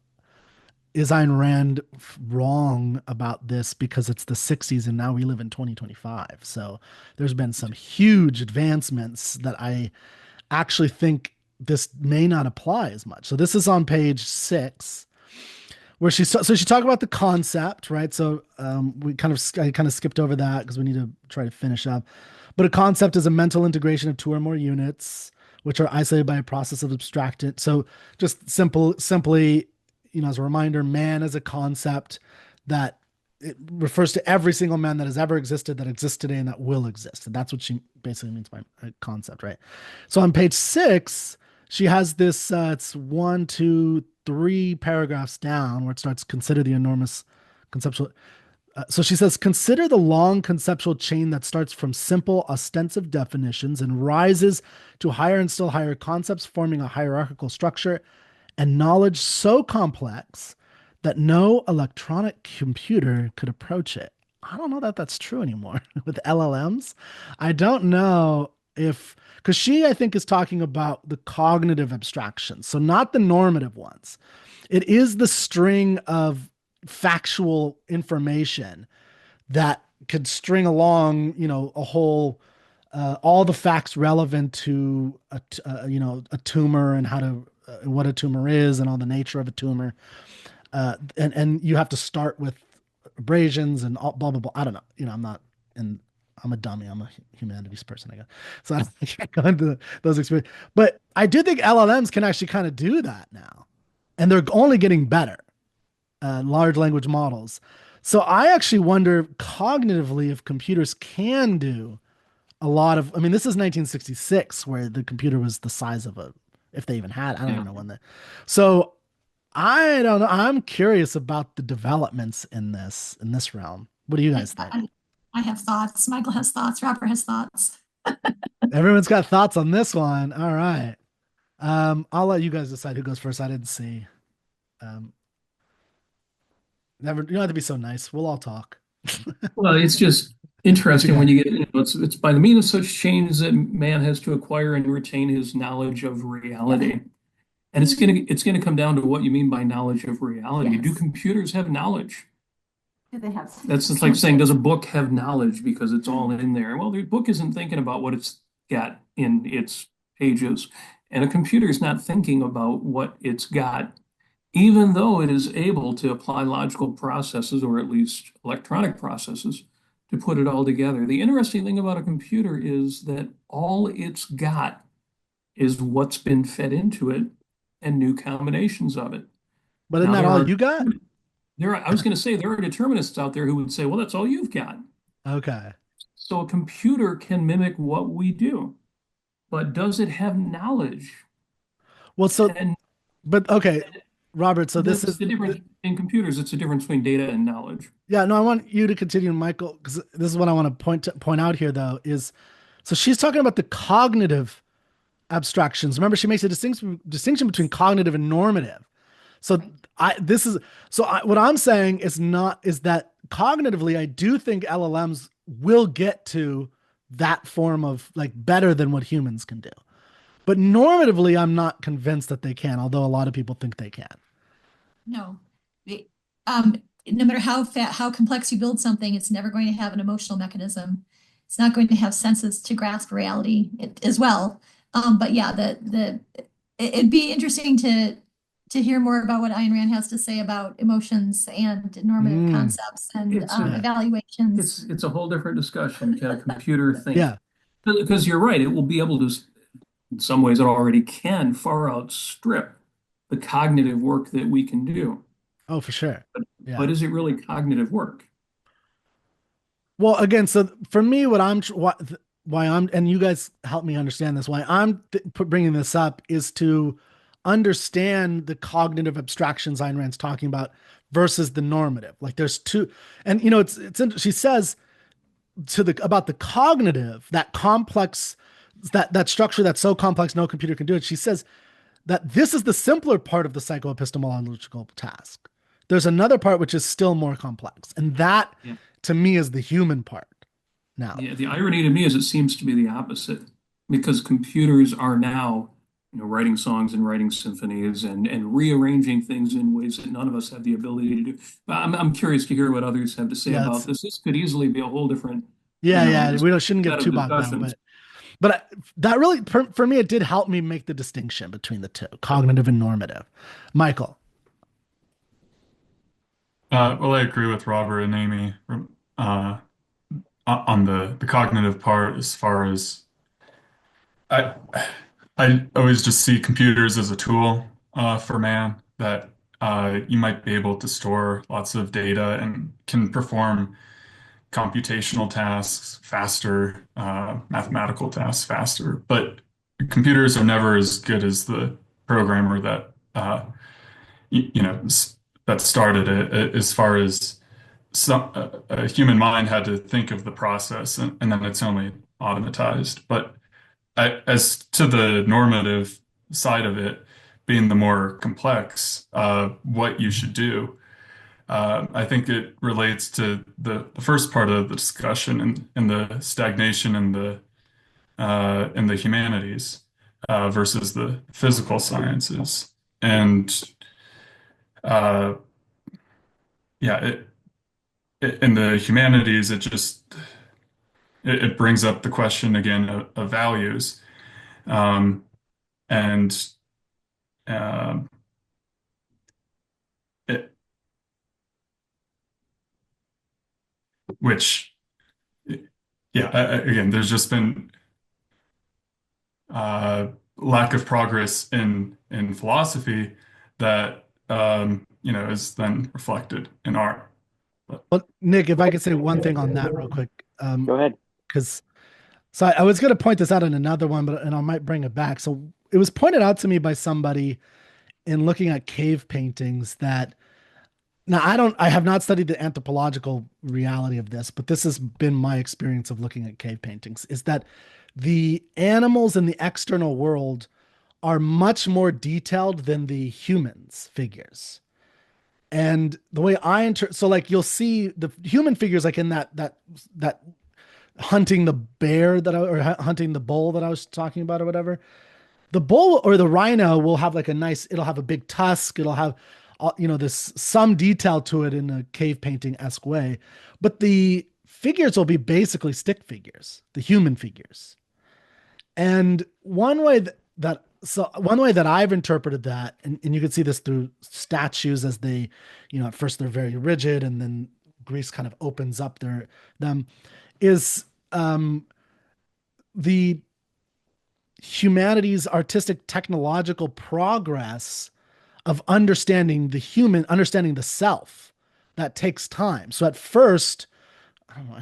is Ayn Rand wrong about this because it's the 60s and now we live in 2025. So there's been some huge advancements that I actually think this may not apply as much. So this is on page 6 where she talked about the concept, right? So I kind of skipped over that because we need to try to finish up. But a concept is a mental integration of two or more units, which are isolated by a process of abstraction. So just simply, as a reminder, man is a concept that it refers to every single man that has ever existed, that exists today, and that will exist. And that's what she basically means by a concept, right? So on page 6, she has this, it's one, two, three paragraphs down where it starts consider the enormous conceptual. So she says, consider the long conceptual chain that starts from simple ostensive definitions and rises to higher and still higher concepts, forming a hierarchical structure and knowledge so complex that no electronic computer could approach it. I don't know that that's true anymore with LLMs. I don't know if, because she, I think, is talking about the cognitive abstractions, so not the normative ones. It is the string of factual information that could string along, a whole, all the facts relevant to a tumor and how to what a tumor is and all the nature of a tumor, and you have to start with abrasions and all, blah blah blah. I don't know. I'm not, and I'm a dummy. I'm a humanities person, I guess. So I can't go into those experiences. But I do think LLMs can actually kind of do that now, and they're only getting better. large language models. So I actually wonder cognitively if computers can do a lot of. I mean, this is 1966, where the computer was the size of a, if they even had. I don't Yeah. even know when the. So I don't know. I'm curious about the developments in this realm. What do you I, guys think? I, I have thoughts. Michael has thoughts. Robert has thoughts. Everyone's got thoughts on this one. All right. I'll let you guys decide who goes first. I didn't see. Um, never. You don't have to be so nice. We'll all talk. Well, it's just What you interesting when got? you get, it's by the means of such change that man has to acquire and retain his knowledge of reality. And it's gonna come down to what you mean by knowledge of reality. Do Yes. computers have knowledge? Do they have That's just like saying, does a book have knowledge because it's all in there? Well, the book isn't thinking about what it's got in its pages, and a computer is not thinking about what it's got, even though it is able to apply logical processes or at least electronic processes to put it all together. The interesting thing about a computer is that all it's got is what's been fed into it and new combinations of it. But isn't Now that all you got? I was going to say there are determinists out there who would say, well, that's all you've got. Okay. So a computer can mimic what we do, but does it have knowledge? Well, so, And but okay, Robert. So this that's is, the difference in computers. It's the difference between data and knowledge. yeah. No, I want you to continue, Michael, because this is what I want to point out here, though. Is so she's talking about the cognitive abstractions. Remember, she makes a distinction between cognitive and normative. So I this is so what I'm saying is not is that cognitively I do think LLMs will get to that form of like better than what humans can do. But normatively I'm not convinced that they can, although a lot of people think they can. No. The- no matter how complex you build something, it's never going to have an emotional mechanism. It's not going to have senses to grasp reality as well. But yeah, it'd be interesting to hear more about what Ayn Rand has to say about emotions and normative Mm, concepts and It's a yeah. evaluations. it's a whole different discussion. Can a computer think? Yeah. Because you're right, it will be able to, in some ways, it already can far outstrip the cognitive work that we can do. Oh, for sure. But Yeah. is it really cognitive work? Well, again, so for me, why I'm, and you guys help me understand this, why I'm bringing this up is to understand the cognitive abstractions Ayn Rand's talking about versus the normative. Like there's two, and she says about the cognitive, that complex, that structure that's so complex no computer can do it. She says that this is the simpler part of the psychoepistemological task. There's another part which is still more complex, and that Yeah. to me is the human part. Now, The irony to me is it seems to be the opposite because computers are now, writing songs and writing symphonies and rearranging things in ways that none of us have the ability to do. But I'm curious to hear what others have to say yeah, about this. This could easily be a whole different, yeah, shouldn't set get of too bogged down, discussions. but that really for me it did help me make the distinction between the two, cognitive and normative. Michael. Well, I agree with Robert and Amy uh, on the cognitive part as far as I I always just see computers as a tool for man that you might be able to store lots of data and can perform computational tasks faster, mathematical tasks faster. But computers are never as good as the programmer that that started it. As far as a human mind had to think of the process, and then it's only automatized. But as to the normative side of it, being the more complex, what you should do. I think it relates to the first part of the discussion and the stagnation in the humanities versus the physical sciences. And uh, yeah, in the humanities, it brings up the question again of values. Um, and um, it, which yeah, again, there's just been uh, lack of progress in philosophy that is then reflected in art. But Well, Nick, if I could say one thing on that real quick, Go ahead. because so I was going to point this out in another one, but and I might bring it back. So it was pointed out to me by somebody in looking at cave paintings that now I have not studied the anthropological reality of this, but this has been my experience of looking at cave paintings, is that the animals in the external world are much more detailed than the humans figures. And the way so like you'll see the human figures like in that hunting the bear or hunting the bull that I was talking about or whatever. The bull or the rhino will have like it'll have a big tusk. It'll have, this some detail to it in a cave painting-esque way. But the figures will be basically stick figures, the human figures. And one way that I've interpreted that, and you can see this through statues as they, at first they're very rigid and then Greece kind of opens up them, is the humanity's artistic technological progress of understanding understanding the self that takes time. So at first, I don't know,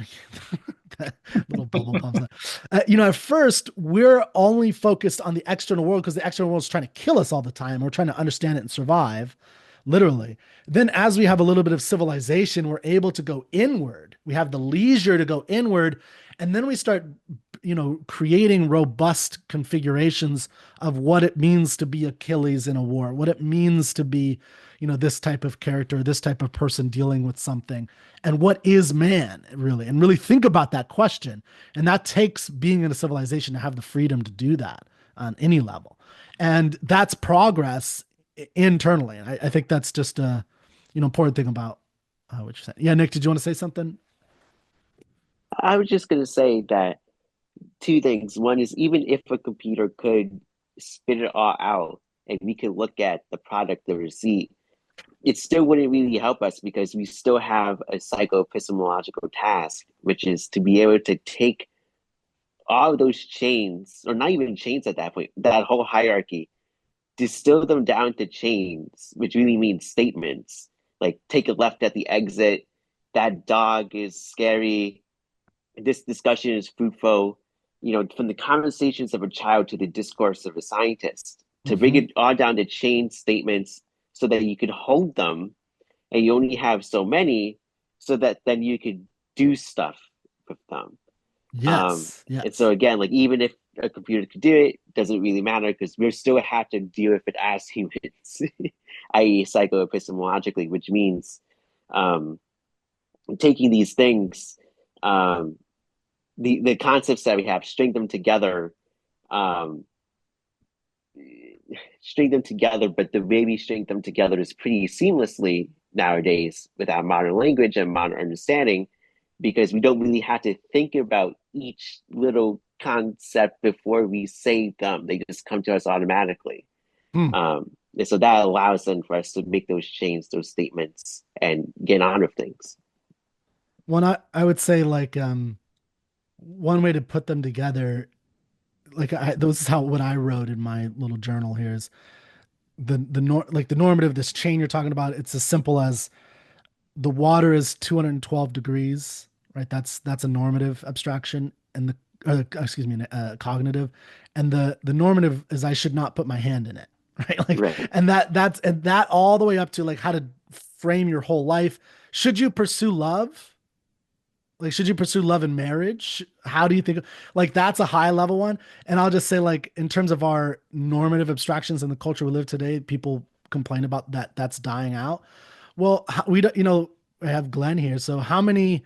that little bubble pops up. At first we're only focused on the external world because the external world is trying to kill us all the time. We're trying to understand it and survive, literally. Then as we have a little bit of civilization, we're able to go inward. We have the leisure to go inward. And then we start, creating robust configurations of what it means to be Achilles in a war, what it means to be, this type of character, this type of person dealing with something, and what is man really, and really think about that question. And that takes being in a civilization to have the freedom to do that on any level. And that's progress internally. And I think that's just a, important thing about what you're saying. Yeah, Nick, did you want to say something? I was just going to say that two things. One is, even if a computer could spit it all out and we could look at the product, the receipt, it still wouldn't really help us because we still have a psycho-epistemological task, which is to be able to take all of those chains, or not even chains at that point, that whole hierarchy, distill them down to chains, which really means statements. Like, take a left at the exit, that dog is scary, this discussion is fruitful, from the conversations of a child to the discourse of a scientist, to bring it all down to chain statements so that you could hold them, and you only have so many, so that then you could do stuff with them. Yes. And so again, like, even if a computer could do it, doesn't really matter because we still have to deal with it as humans, i.e. psycho-epistemologically, which means taking these things, the concepts that we have, string them together, but the way we string them together is pretty seamlessly nowadays with our modern language and modern understanding, because we don't really have to think about each little concept before we say them. They just come to us automatically. And so that allows then for us to make those chains, those statements, and get on with things. One, I would say, like, one way to put them together, like this is what I wrote in my little journal here, is the normative, this chain you're talking about. It's as simple as the water is 212 degrees, right? That's a normative abstraction, and cognitive, and the normative is I should not put my hand in it, right? Like, right. And that all the way up to like how to frame your whole life. Should you pursue love? Like, should you pursue love in marriage? How do you think? Like, that's a high level one. And I'll just say, like, in terms of our normative abstractions in the culture we live today, people complain about that. That's dying out. Well, we don't, I have Glenn here. So how many,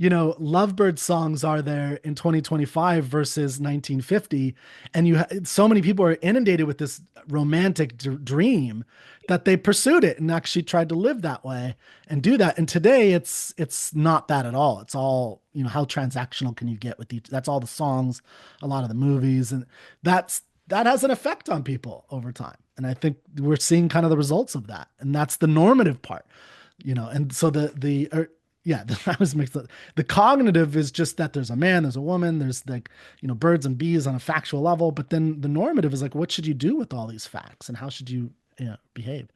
Lovebird songs are there in 2025 versus 1950? And so many people are inundated with this romantic dream that they pursued it and actually tried to live that way and do that. And today it's not that at all. It's all, how transactional can you get with each? That's all the songs, a lot of the movies, and that has an effect on people over time. And I think we're seeing kind of the results of that. And that's the normative part, and so I was mixed up. The cognitive is just that there's a man, there's a woman, there's like, birds and bees on a factual level. But then the normative is like, what should you do with all these facts and how should you behave?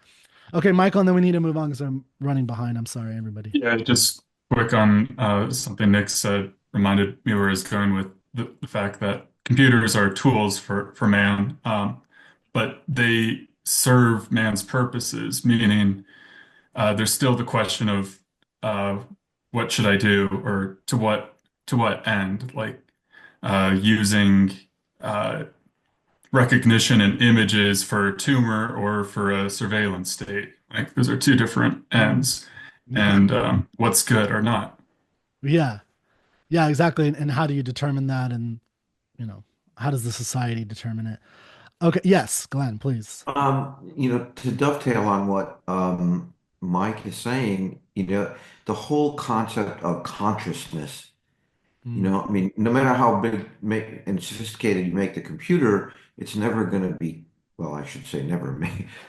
Okay, Michael, and then we need to move on because I'm running behind. I'm sorry, everybody. Yeah, just quick on something Nick said reminded me where I was going with the fact that computers are tools for man, but they serve man's purposes, meaning there's still the question of uh, what should I do or to what end, like using uh, recognition and images for a tumor or for a surveillance state. Like those are two different ends, and what's good or not. Yeah. Yeah, exactly. And how do you determine that? And, how does the society determine it? Okay. Yes, Glenn, please. To dovetail on what Mike is saying, the whole concept of consciousness. Mm, I mean, no matter how big and sophisticated you make the computer, it's never going to be, well, I should say never,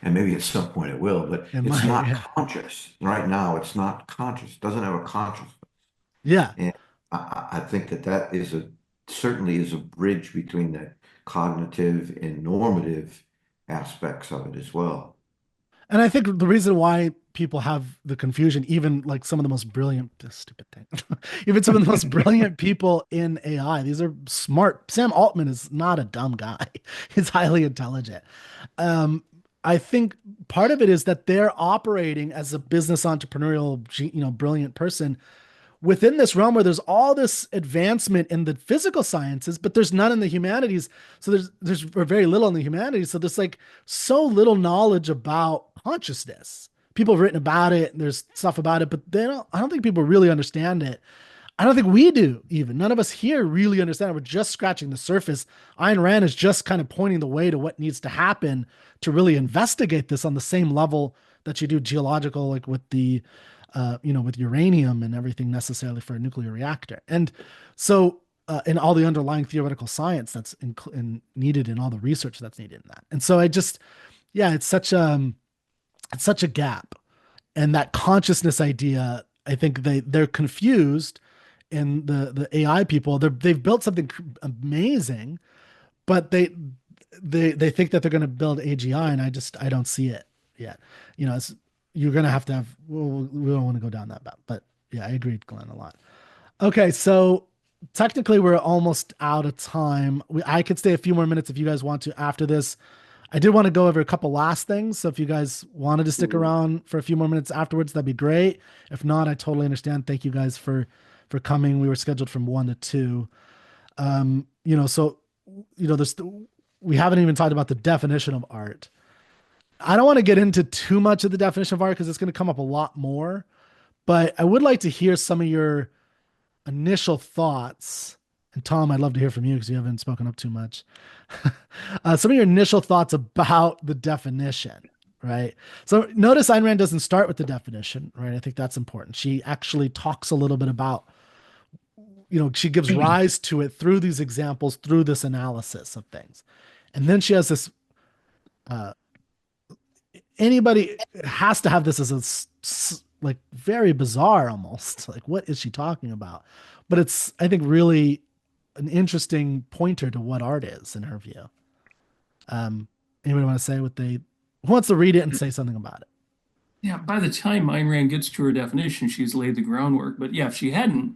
and maybe at some point it will, but it it's might, not yeah. conscious. Right now, it's not conscious. It doesn't have a consciousness. Yeah. And I think that is certainly is a bridge between the cognitive and normative aspects of it as well. And I think the reason why people have the confusion, even like some of the most brilliant, this stupid thing, even some of the most brilliant people in AI, these are smart. Sam Altman is not a dumb guy. He's highly intelligent. Um, I think part of it is that they're operating as a business entrepreneurial, brilliant person within this realm where there's all this advancement in the physical sciences, but there's none in the humanities. So there's very little in the humanities. So there's like so little knowledge about consciousness. People have written about it, and there's stuff about it, but I don't think people really understand it. I don't think we do even. None of us here really understand it. We're just scratching the surface. Ayn Rand is just kind of pointing the way to what needs to happen to really investigate this on the same level that you do geological, like with with uranium and everything necessarily for a nuclear reactor. And so, and all the underlying theoretical science that's needed in all the research that's needed in that. And so yeah, it's such a gap. And that consciousness idea, I think they're confused in the AI people. They've built something amazing, but they think that they're going to build AGI, and I don't see it yet. You're going to have. Well, we don't want to go down that path, but yeah, I agreed, Glenn, a lot. Okay, so technically we're almost out of time. I could stay a few more minutes if you guys want to after this. I did want to go over a couple last things, so if you guys wanted to stick around for a few more minutes afterwards, that'd be great. If not, I totally understand. Thank you guys for coming. We were scheduled from 1 to 2. So there's we haven't even talked about the definition of art. I don't want to get into too much of the definition of art because it's going to come up a lot more, but I would like to hear some of your initial thoughts. And Tom, I'd love to hear from you because you haven't spoken up too much. Some of your initial thoughts about the definition, right? So notice Ayn Rand doesn't start with the definition, right? I think that's important. She actually talks a little bit about, she gives rise to it through these examples, through this analysis of things. And then she has this, anybody has to have this as like very bizarre almost. Like, what is she talking about? But it's, I think, really an interesting pointer to what art is in her view. Anybody want to say who wants to read it and say something about it? Yeah, by the time Ayn Rand gets to her definition, she's laid the groundwork. But yeah, if she hadn't,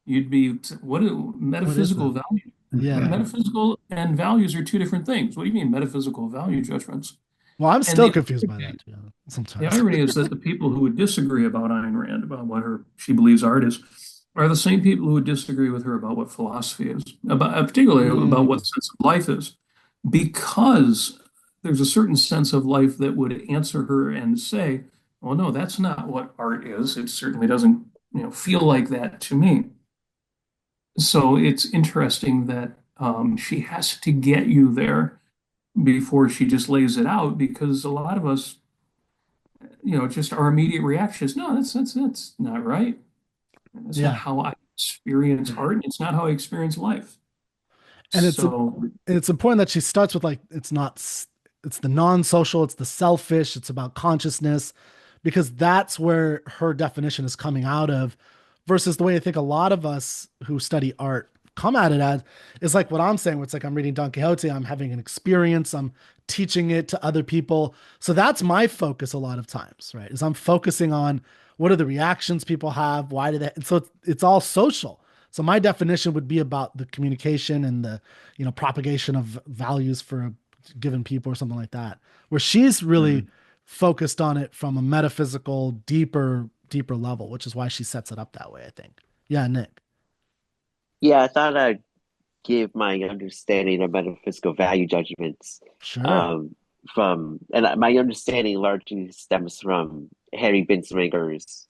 you'd be, what are What is metaphysical it? value? Yeah. Metaphysical and values are two different things. What do you mean metaphysical value judgments? Well, I'm And still confused by that, to be honest, the sometimes. irony is that the people who would disagree about Ayn Rand, about what she believes art is, are the same people who would disagree with her about what philosophy is, particularly about Mm, what sense of life is, because there's a certain sense of life that would answer her and say, "Well, no, that's not what art is. It certainly doesn't, feel like that to me." So it's interesting that she has to get you there before she just lays it out, because a lot of us, just our immediate reaction is, no, that's not right. That's not yeah. how I experience art. It's not how I experience life. And So, it's important that she starts with, like, it's the non-social, it's the selfish, it's about consciousness, because that's where her definition is coming out of, versus the way I think a lot of us who study art come at it as is like what I'm saying, where it's like I'm reading Don Quixote, I'm having an experience, I'm teaching it to other people. So that's my focus a lot of times, right? Is I'm focusing on what are the reactions people have, why do they, and so it's all social. So my definition would be about the communication and the, propagation of values for a given people or something like that. Where she's really focused on it from a metaphysical, deeper level, which is why she sets it up that way, I think. Yeah, Nick. Yeah, I thought I'd give my understanding of metaphysical value judgments Sure. um, and my understanding largely stems from Harry Binswanger's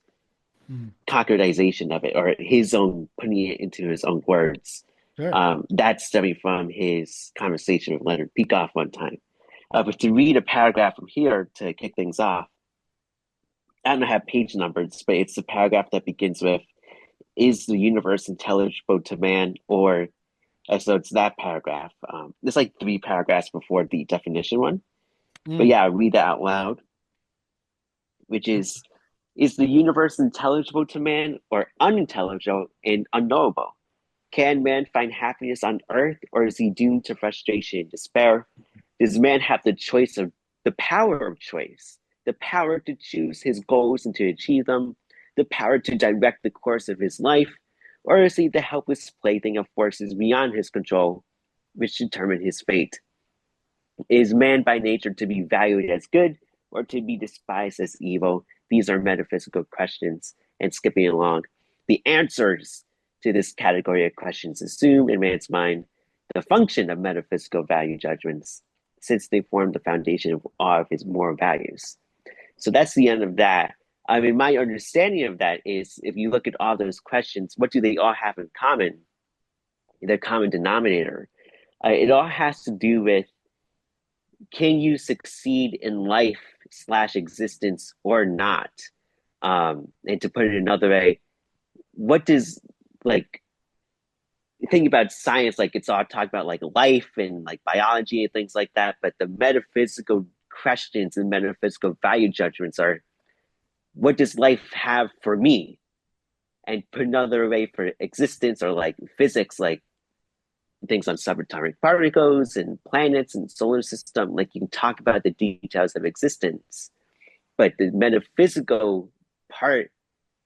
Mm, concretization of it, or his own putting it into his own words. sure. That's stemming from his conversation with Leonard Peikoff one time. But to read a paragraph from here to kick things off, I don't have page numbers, but it's the paragraph that begins with, "Is the universe intelligible to man?" Or so it's that paragraph. There's like three paragraphs before the definition one. But Mm, yeah, I read that out loud, which is the universe intelligible to man or unintelligible and unknowable? Can man find happiness on earth, or is he doomed to frustration and despair? Does man have the power of choice, the power to choose his goals and to achieve them, the power to direct the course of his life, or is he the helpless plaything of forces beyond his control, which determine his fate? Is man by nature to be valued as good or to be despised as evil? These are metaphysical questions. And skipping along, the answers to this category of questions assume in man's mind the function of metaphysical value judgments, since they form the foundation of all of his moral values. So that's the end of that. I mean, my understanding of that is if you look at all those questions, what do they all have in common? Their common denominator. It all has to do with, can you succeed in life slash existence or not? And to put it another way, what does, like, think about science, like it's all talk about like life and like biology and things like that, but the metaphysical questions and metaphysical value judgments are, what does life have for me? And put another way, for existence or like physics, like things on subatomic particles and planets and solar system, like you can talk about the details of existence, but the metaphysical part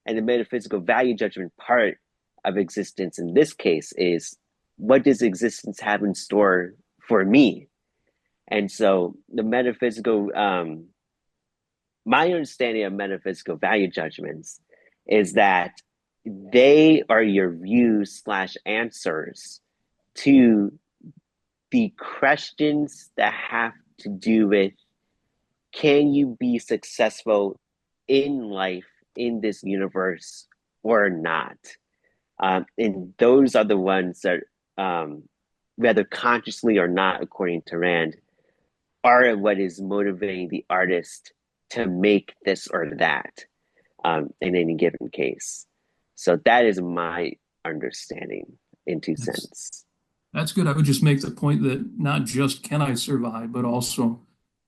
and the metaphysical value judgment part of existence in this case is, what does existence have in store for me? And so the metaphysical, my understanding of metaphysical value judgments is that they are your views slash answers to the questions that have to do with, can you be successful in life, in this universe, or not? And those are the ones that, whether consciously or not, according to Rand, are what is motivating the artist to make this or that in any given case. So that is my understanding in two That's cents. that's good. I would just make the point that not just can I survive, but also,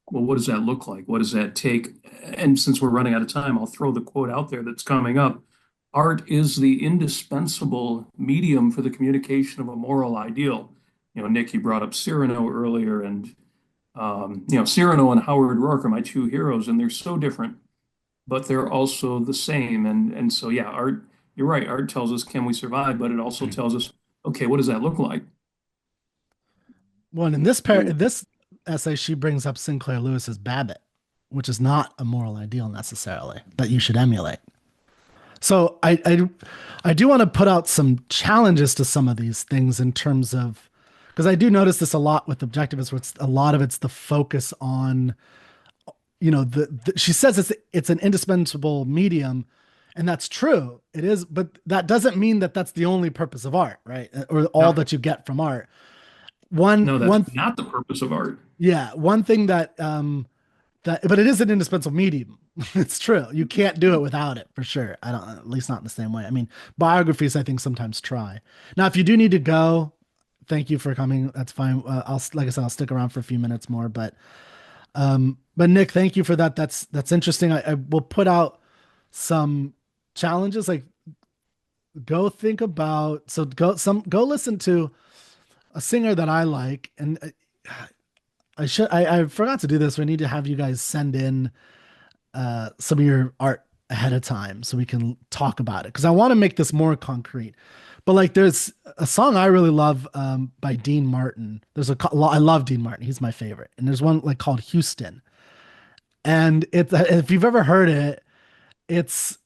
well, what does that look like? What does that take? And since we're running out of time, I'll throw the quote out there that's coming up. Art is the indispensable medium for the communication of a moral ideal. Nick, you brought up Cyrano earlier, and Cyrano and Howard Rourke are my two heroes, and they're so different, but they're also the same. And so, yeah, art. You're right. Art tells us, can we survive? But it also tells us, okay, what does that look like? Well, in this essay, she brings up Sinclair Lewis's Babbitt, which is not a moral ideal necessarily that you should emulate. So I do want to put out some challenges to some of these things in terms of, because I do notice this a lot with objectivists, where a lot of it's the focus on, she says it's an indispensable medium, and that's true. It is, but that doesn't mean that that's the only purpose of art, right? Or all No, that you get from art. One no, that's one not the purpose of art. Yeah, one thing but it is an indispensable medium. It's true. You can't do it without it for sure. I don't, at least not in the same way. I mean, biographies, I think, sometimes try. Now, if you do need to go, thank you for coming. That's fine. Like I said, I'll stick around for a few minutes more, but Nick, thank you for that. That's interesting. I will put out some challenges. Like go think about go listen to a singer that I like, and I forgot to do this. We need to have you guys send in some of your art ahead of time so we can talk about it because I want to make this more concrete. But like, there's a song I really love by Dean Martin. I love Dean Martin. He's my favorite. And there's one like called Houston, and it's if you've ever heard it, it's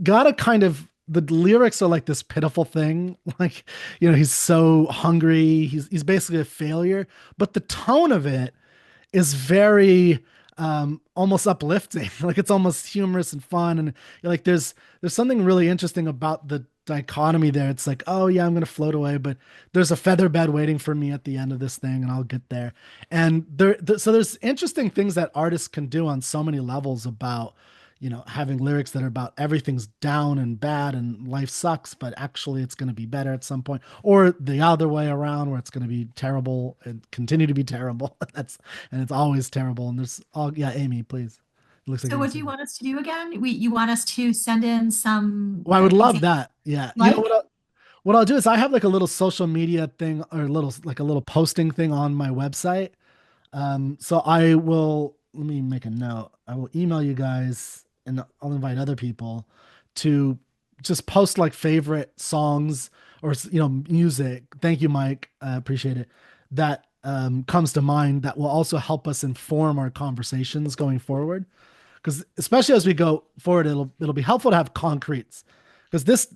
got a kind of the lyrics are like this pitiful thing, like he's so hungry, he's basically a failure, but the tone of it is very almost uplifting. Like it's almost humorous and fun, and like there's something really interesting about the dichotomy there. It's like, oh yeah, I'm gonna float away, but there's a feather bed waiting for me at the end of this thing, and I'll get there. And so there's interesting things that artists can do on so many levels about having lyrics that are about everything's down and bad and life sucks, but actually it's going to be better at some point, or the other way around where it's going to be terrible and continue to be terrible. And it's always terrible. And there's yeah, Amy, please. It looks like So what do you want us to do again? You want us to send in some Well, I would love examples, that. Yeah. like? What I'll do is I have like a little social media thing or a little posting thing on my website. So I will, let me make a note. I will email you guys and I'll invite other people to just post like favorite songs or, music. Thank you, Mike. I appreciate it. That comes to mind that will also help us inform our conversations going forward. Because especially as we go forward, it'll be helpful to have concretes. Because this,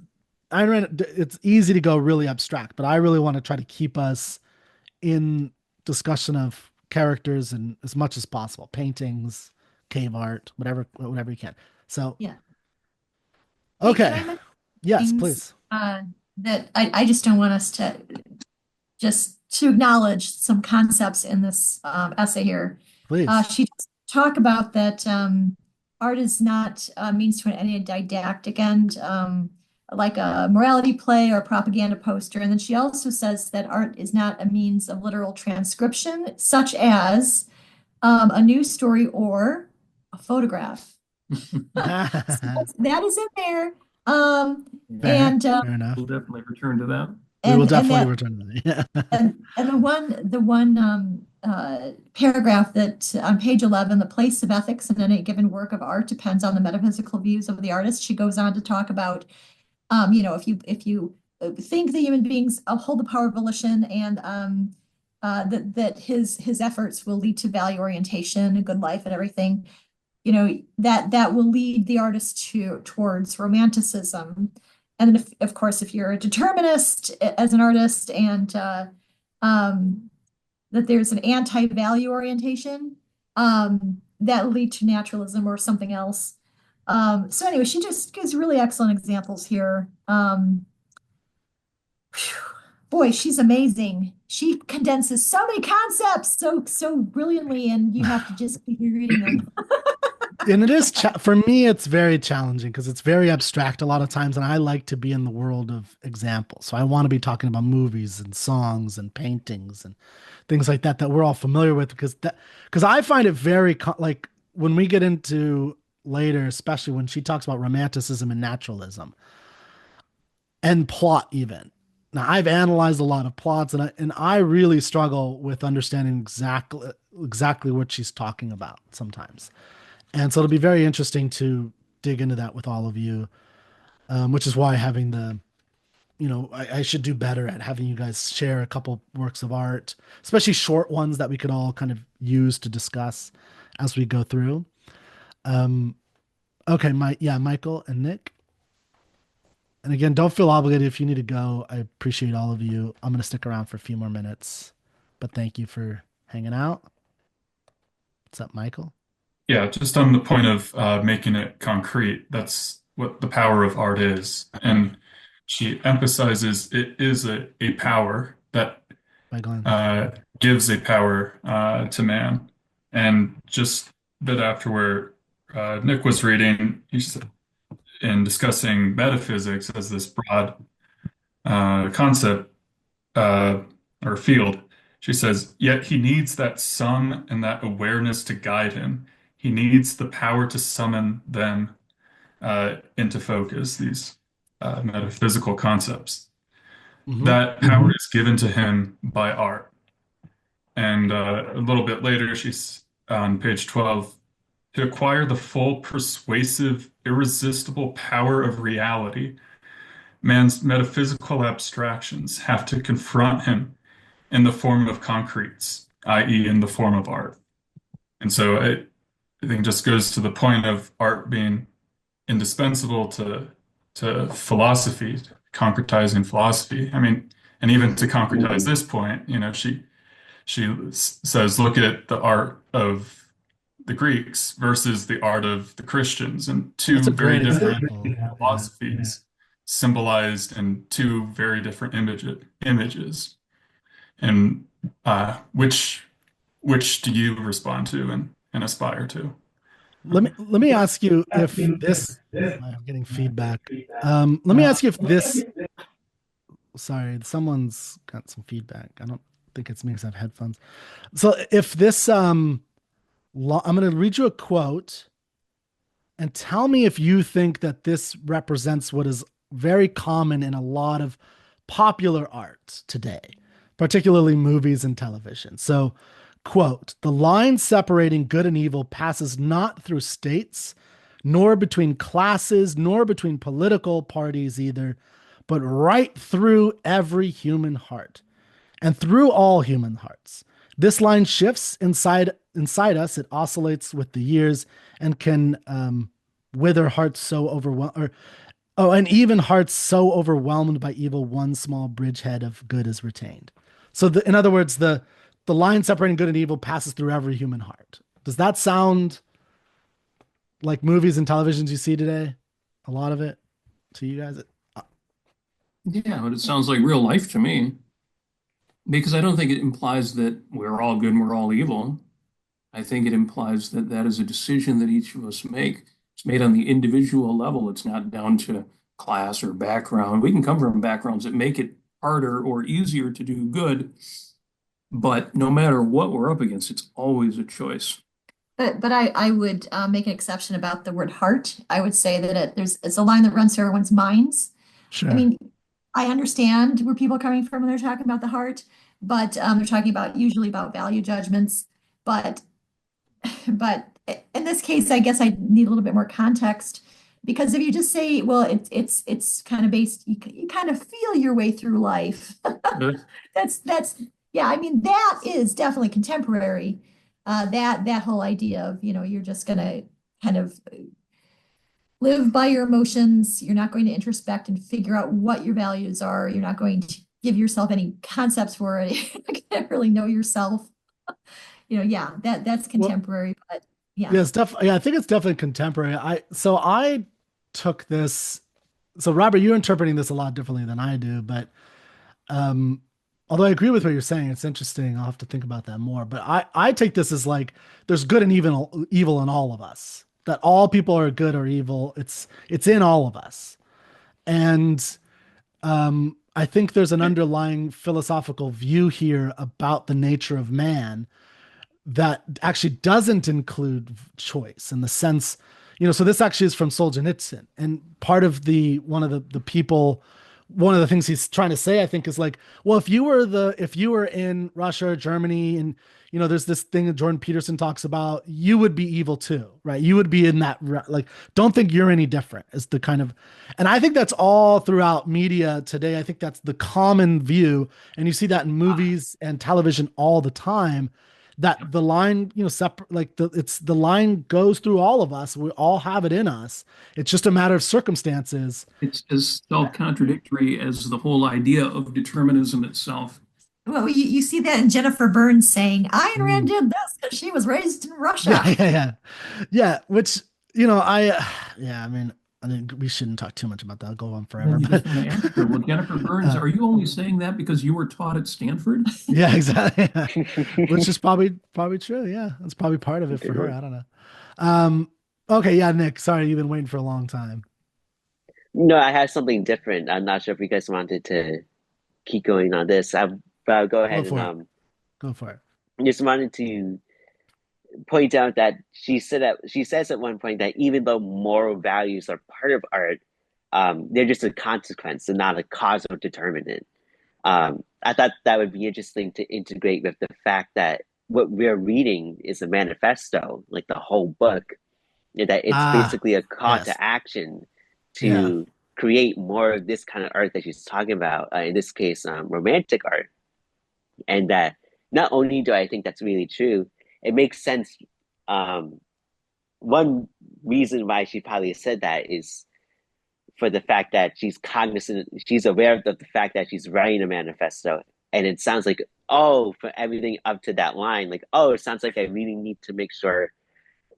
Ayn Rand, it's easy to go really abstract, but I really want to try to keep us in discussion of characters and as much as possible, paintings, cave art, whatever you can. So Yeah. Hey, okay, can I mention yes, things please, that I just don't want us to acknowledge some concepts in this essay here. please. She does talk about that art is not a means to any didactic end, like a morality play or propaganda poster. And then she also says that art is not a means of literal transcription, such as a news story or a photograph. So that is in there. And Fair enough. We'll definitely return to that. We will and definitely that return to that. Yeah. and the one paragraph that on page 11, the place of ethics in any given work of art depends on the metaphysical views of the artist. She goes on to talk about, if you think the human beings hold the power of volition and that his efforts will lead to value orientation, a good life, and everything, that will lead the artist towards romanticism. And then, of course, if you're a determinist as an artist and that there's an anti-value orientation, that will lead to naturalism or something else. So anyway, she just gives really excellent examples here. Boy, she's amazing. She condenses so many concepts so brilliantly, and you have to just keep reading them. And it is for me it's very challenging because it's very abstract a lot of times, and I like to be in the world of examples, so I want to be talking about movies and songs and paintings and things like that we're all familiar with, because I find it very like when we get into later, especially when she talks about romanticism and naturalism and plot even. Now I've analyzed a lot of plots, and I really struggle with understanding exactly what she's talking about sometimes. And so it'll be very interesting to dig into that with all of you, which is why having I should do better at having you guys share a couple works of art, especially short ones that we could all kind of use to discuss as we go through. Okay, Michael and Nick. And again, don't feel obligated if you need to go. I appreciate all of you. I'm going to stick around for a few more minutes, but thank you for hanging out. What's up, Michael? Yeah, just on the point of making it concrete, that's what the power of art is. And she emphasizes it is a power that By Glenn. gives a power to man. And just a bit after where Nick was reading, he's in discussing metaphysics as this broad concept or field. She says, yet he needs that sun and that awareness to guide him. He needs the power to summon them into focus, these metaphysical concepts. Hmm. That power is given to him by art. And a little bit later, she's on page 12, to acquire the full persuasive, irresistible power of reality, man's metaphysical abstractions have to confront him in the form of concretes, i.e., in the form of art. And so I think it just goes to the point of art being indispensable to philosophy, concretizing philosophy. I mean, and even to concretize this point, she says, look at the art of the Greeks versus the art of the Christians, and That's two a very great different example. Yeah. philosophies symbolized in two very different images. And which do you respond to and aspire to? Let me ask you if this. I'm getting feedback. Let me ask you if this. Sorry, someone's got some feedback. I don't think it's me because I have headphones. So if this, I'm going to read you a quote and tell me if you think that this represents what is very common in a lot of popular art today, particularly movies and television. So, quote, the line separating good and evil passes not through states, nor between classes, nor between political parties either, but right through every human heart and through all human hearts. This line shifts inside us. It oscillates with the years and can wither hearts so overwhelmed, or and even hearts so overwhelmed by evil, one small bridgehead of good is retained. So, in other words, the line separating good and evil passes through every human heart. Does that sound like movies and televisions you see today? A lot of it to you guys? Yeah, but it sounds like real life to me because I don't think it implies that we're all good and we're all evil. I think it implies that that is a decision that each of us make. It's made on the individual level. It's not down to class or background. We can come from backgrounds that make it harder or easier to do good, but no matter what we're up against, it's always a choice. But I would make an exception about the word heart. I would say that it's a line that runs through everyone's minds. I Sure. mean, I understand where people are coming from when they're talking about the heart, but they're talking about usually about value judgments. But but in this case, I guess I need a little bit more context because if you just say, well, it's kind of based, you kind of feel your way through life. Uh, That's yeah. I mean, that is definitely contemporary. That whole idea of you're just gonna kind of live by your emotions. You're not going to introspect and figure out what your values are. You're not going to give yourself any concepts for it. You can't really know yourself. Yeah, that's Well, contemporary, but yeah. yeah, yeah, I think it's definitely contemporary. I took this. So Robert, you're interpreting this a lot differently than I do, but um, although I agree with what you're saying, it's interesting. I'll have to think about that more. But I take this as like there's good and evil in all of us. That all people are good or evil. It's in all of us, and I think there's an underlying philosophical view here about the nature of man that actually doesn't include choice in the sense, so this actually is from Solzhenitsyn. And part of one of the things he's trying to say, I think, is like, well, if you were in Russia or Germany and, there's this thing that Jordan Peterson talks about, you would be evil too, right? You would be in that, like, don't think you're any different is the kind of, and I think that's all throughout media today. I think that's the common view. And you see that in movies and television all the time that the line, separate, like the line goes through all of us. We all have it in us. It's just a matter of circumstances. It's as self-contradictory as the whole idea of determinism itself. Well, you see that in Jennifer Burns saying, Ayn Rand Mm. did this because she was raised in Yeah, Russia. yeah, yeah, yeah. Which yeah. I mean, we shouldn't talk too much about that. I'll go on Well, forever, you but just want to ask her, well, Jennifer Burns, uh, are you only saying that because you were taught at Stanford? yeah, exactly. Which is probably true. Yeah, that's probably part of it for her. I don't know. Um, okay, yeah, Nick. Sorry, you've been waiting for a long time. No, I had something different. I'm not sure if you guys wanted to keep going on this. But I'll go Go ahead and for it. Go for it. just wanted to point out that she says at one point that even though moral values are part of art, they're just a consequence and not a causal determinant. I thought that would be interesting to integrate with the fact that what we're reading is a manifesto, like the whole book, that it's Ah, basically a call yes. to action Yeah. to create more of this kind of art that she's talking about, in this case, romantic art. And that not only do I think that's really true, it makes sense. Um, one reason why she probably said that is for the fact that she's cognizant, she's aware of the fact that she's writing a manifesto. And it sounds like, oh, for everything up to that line, like, oh, it sounds like I really need to make sure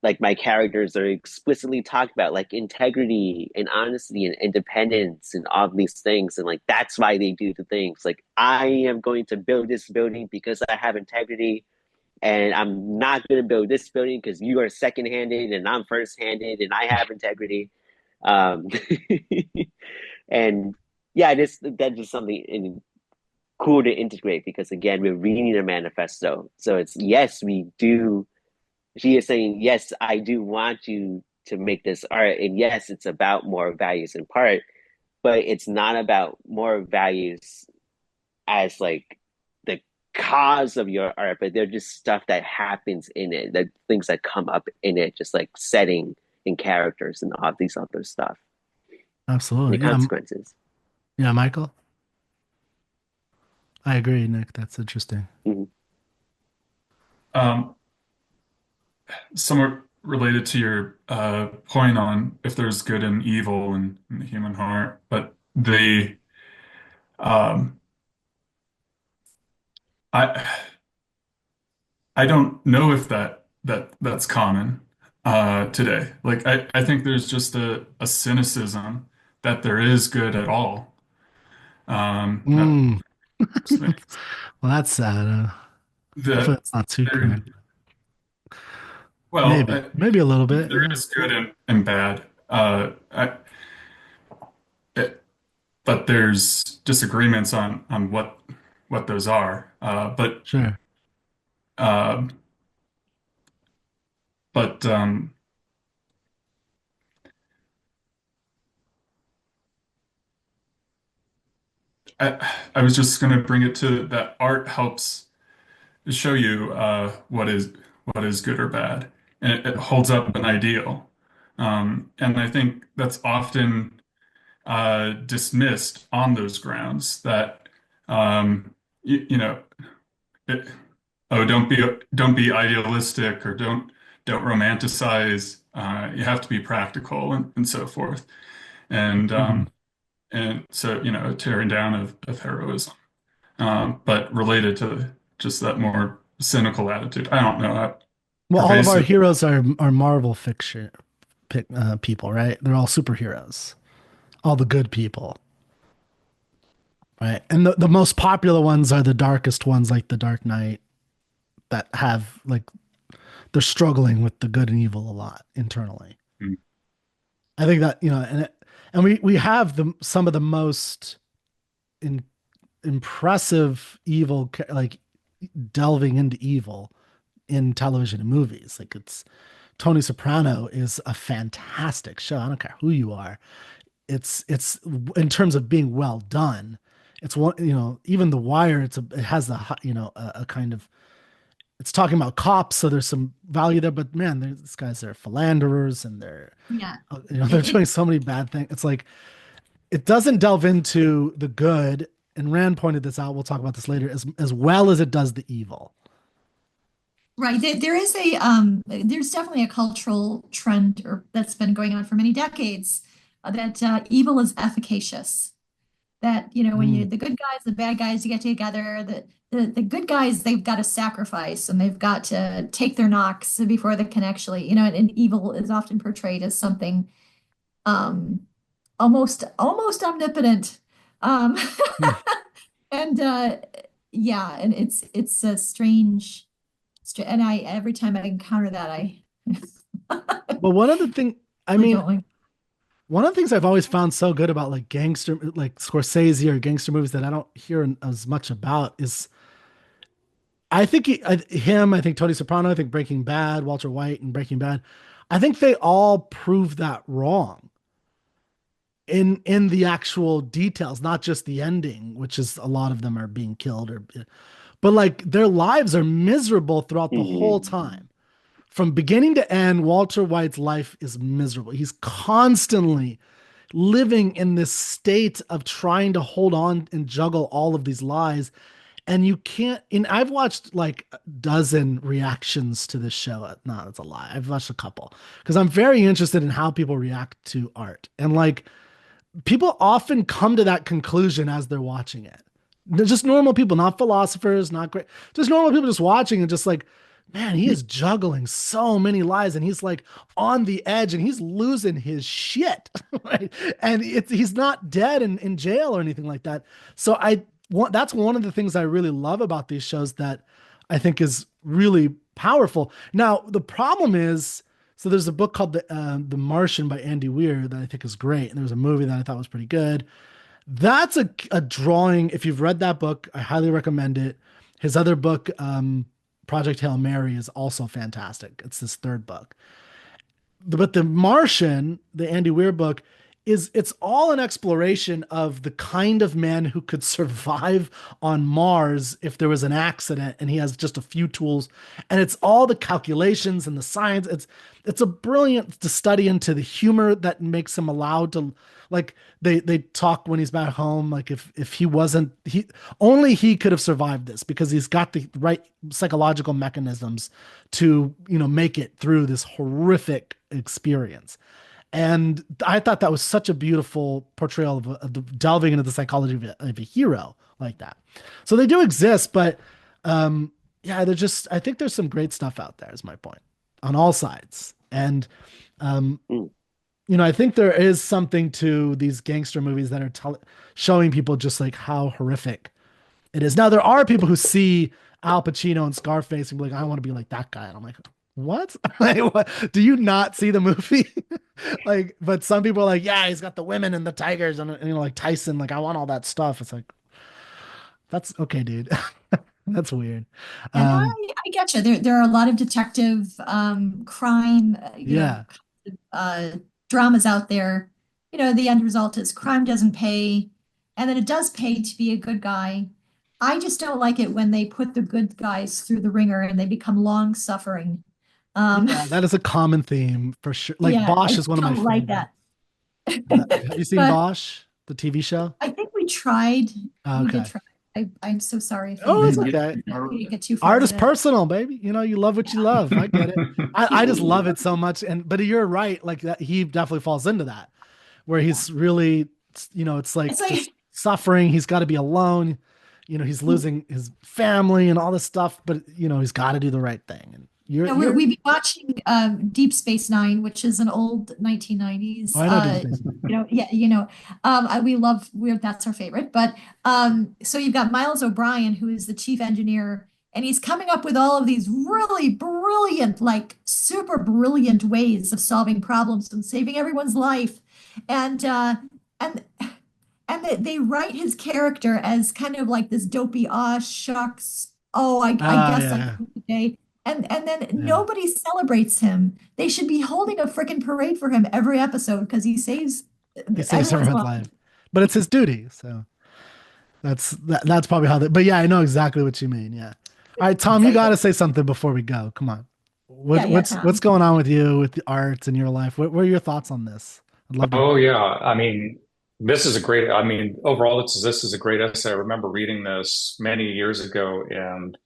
like my characters are explicitly talked about, like integrity and honesty and independence and all these things. And like that's why they do the things. Like I am going to build this building because I have integrity, and I'm not going to build this building because you are second-handed and I'm first-handed and I have integrity. Um, and yeah, that's just something cool to integrate because again, we're reading a manifesto. So it's yes, we do. She is saying, yes, I do want you to make this art. And yes, it's about more values in part, but it's not about more values as like the cause of your art, but they're just stuff that happens in it, the things that come up in it, just like setting and characters and all these other stuff, the Absolutely. Yeah. consequences. Yeah, Michael. I agree, Nick. That's interesting. Mhm. Um, Somewhat related to your point on if there's good and evil in the human heart, but um, I I don't know if that's common today. Like I think there's just a cynicism that there is good at all. That Mm. makes me Well, that's sad. Hopefully, that it's not too there, correct. well, Maybe, maybe a little bit. there Yeah, is good and bad. It, but there's disagreements on what those are. sure. Uh, but I was just going to bring it to that art helps show you what is good or bad, and it holds up an ideal. And I think that's often dismissed on those grounds that you know it, oh don't be idealistic or don't romanticize. You have to be practical and so forth. And Mhm. and so a tearing down of heroism, but related to just that more cynical attitude. I don't know how Well, all of our pervasive. heroes are Marvel fiction people, right? They're all superheroes. All the good people, right? And the most popular ones are the darkest ones, like the Dark Knight, that have like they're struggling with the good and evil a lot internally. Mm, I think that and we have some of the most in, impressive evil, like delving into evil in television and movies. Like it's Tony Soprano is a fantastic show. I don't care who you are. It's in terms of being well done. It's one, even The Wire. It has a kind of it's talking about cops, so there's some value there. But man, these guys are philanderers and they're Yeah. they're It, doing it, so many bad things. It's like it doesn't delve into the good. And Rand pointed this out. We'll talk about this later, as well as it does the evil. right. There is there's definitely a cultural trend that's been going on for many decades, that evil is efficacious. That, when Mm, the good guys, the bad guys, you get together, the good guys, they've got to sacrifice and they've got to take their knocks before they can actually, and evil is often portrayed as something um almost omnipotent. Um mm. and yeah, and it's a and I every time I encounter that, I But one of the thing, I really mean, don't like. one of the things I've always found so good about like gangster, like Scorsese or gangster movies that I don't hear as much about is I think him, I think Tony Soprano, I think Breaking Bad, Walter White and Breaking Bad, I think they all prove that wrong. in the actual details, not just the ending, which is a lot of them are being killed or but like their lives are miserable throughout the whole Mhm. time. From beginning to end, Walter White's life is miserable. He's constantly living in this state of trying to hold on and juggle all of these lies. And you can't, and I've watched like a dozen reactions to this show. No, that's a lie. I've watched a couple because I'm very interested in how people react to art. And like people often come to that conclusion as they're watching it. They're just normal people, not philosophers, not great, just normal people just watching and just like, man, he is juggling so many lies and he's like on the edge and he's losing his shit. Right? And he's not dead in jail or anything like that. So that's one of the things I really love about these shows that I think is really powerful. Now, the problem is, so there's a book called The Martian by Andy Weir that I think is great, and there was a movie that I thought was pretty good. That's a drawing. If you've read that book, I highly recommend it. His other book, Project Hail Mary, is also fantastic. It's his third book. But The Martian, the Andy Weir book, it's all an exploration of the kind of man who could survive on Mars if there was an accident and he has just a few tools. And it's all the calculations and the science. It's a brilliant to study into the humor that makes him allowed to, like, they talk when he's back home, like if he wasn't, he only he could have survived this because he's got the right psychological mechanisms to, make it through this horrific experience. And I thought that was such a beautiful portrayal of delving into the psychology of a hero like that. So they do exist, but yeah, I think there's some great stuff out there, is my point, on all sides. And, Mm. I think there is something to these gangster movies that are showing people just like how horrific it is. Now, there are people who see Al Pacino and Scarface and be like, I want to be like that guy. And I'm like, what? Like, what? Do you not see the movie? Like, but some people are like, yeah, he's got the women and the tigers and, like Tyson, like I want all that stuff. It's like, that's okay, dude. That's weird. And Um, I get you. There are a lot of detective crime, yeah. uh, dramas out there. The end result is crime doesn't pay, and then it does pay to be a good guy. I just don't like it when they put the good guys through the ringer and they become long suffering. Um, Yeah, that is a common theme for sure. Like yeah, Bosch I is one of my don't like favorites. that. Have you seen But Bosch, the TV show? I think we tried. Oh, We did okay. try. I'm so sorry if Oh, you it's okay. didn't get too far Art is with it. personal, baby. You love what you love. I get it. I just love it so much. But you're right. Like that, he definitely falls into that, where Yeah. he's really, it's It's like like just suffering. He's got to be alone. He's losing his family and all this stuff, but he's got to do the right thing. And we've been watching Deep Space Nine, which is an old 1990s. oh, I know Deep Space. Yeah, that's our favorite. But so you've got Miles O'Brien, who is the chief engineer, and he's coming up with all of these really brilliant, like super brilliant ways of solving problems and saving everyone's life. And and they write his character as kind of like this dopey, ah, shucks. Oh, I Ah, guess I yeah, today. And then yeah. nobody celebrates him. They should be holding a freaking parade for him every episode because he saves He saves everyone's everyone's life. life, but it's his duty. So that's probably how they. But yeah, I know exactly what you mean. Yeah. All right, Tom, So you got to say something before we go. Come on. yeah, What's Tom. going on with you with the arts in your life? What are your thoughts on this? I'd love to. Oh yeah, I mean, this is a great. I mean, overall, this is a great essay. I remember reading this many years ago, and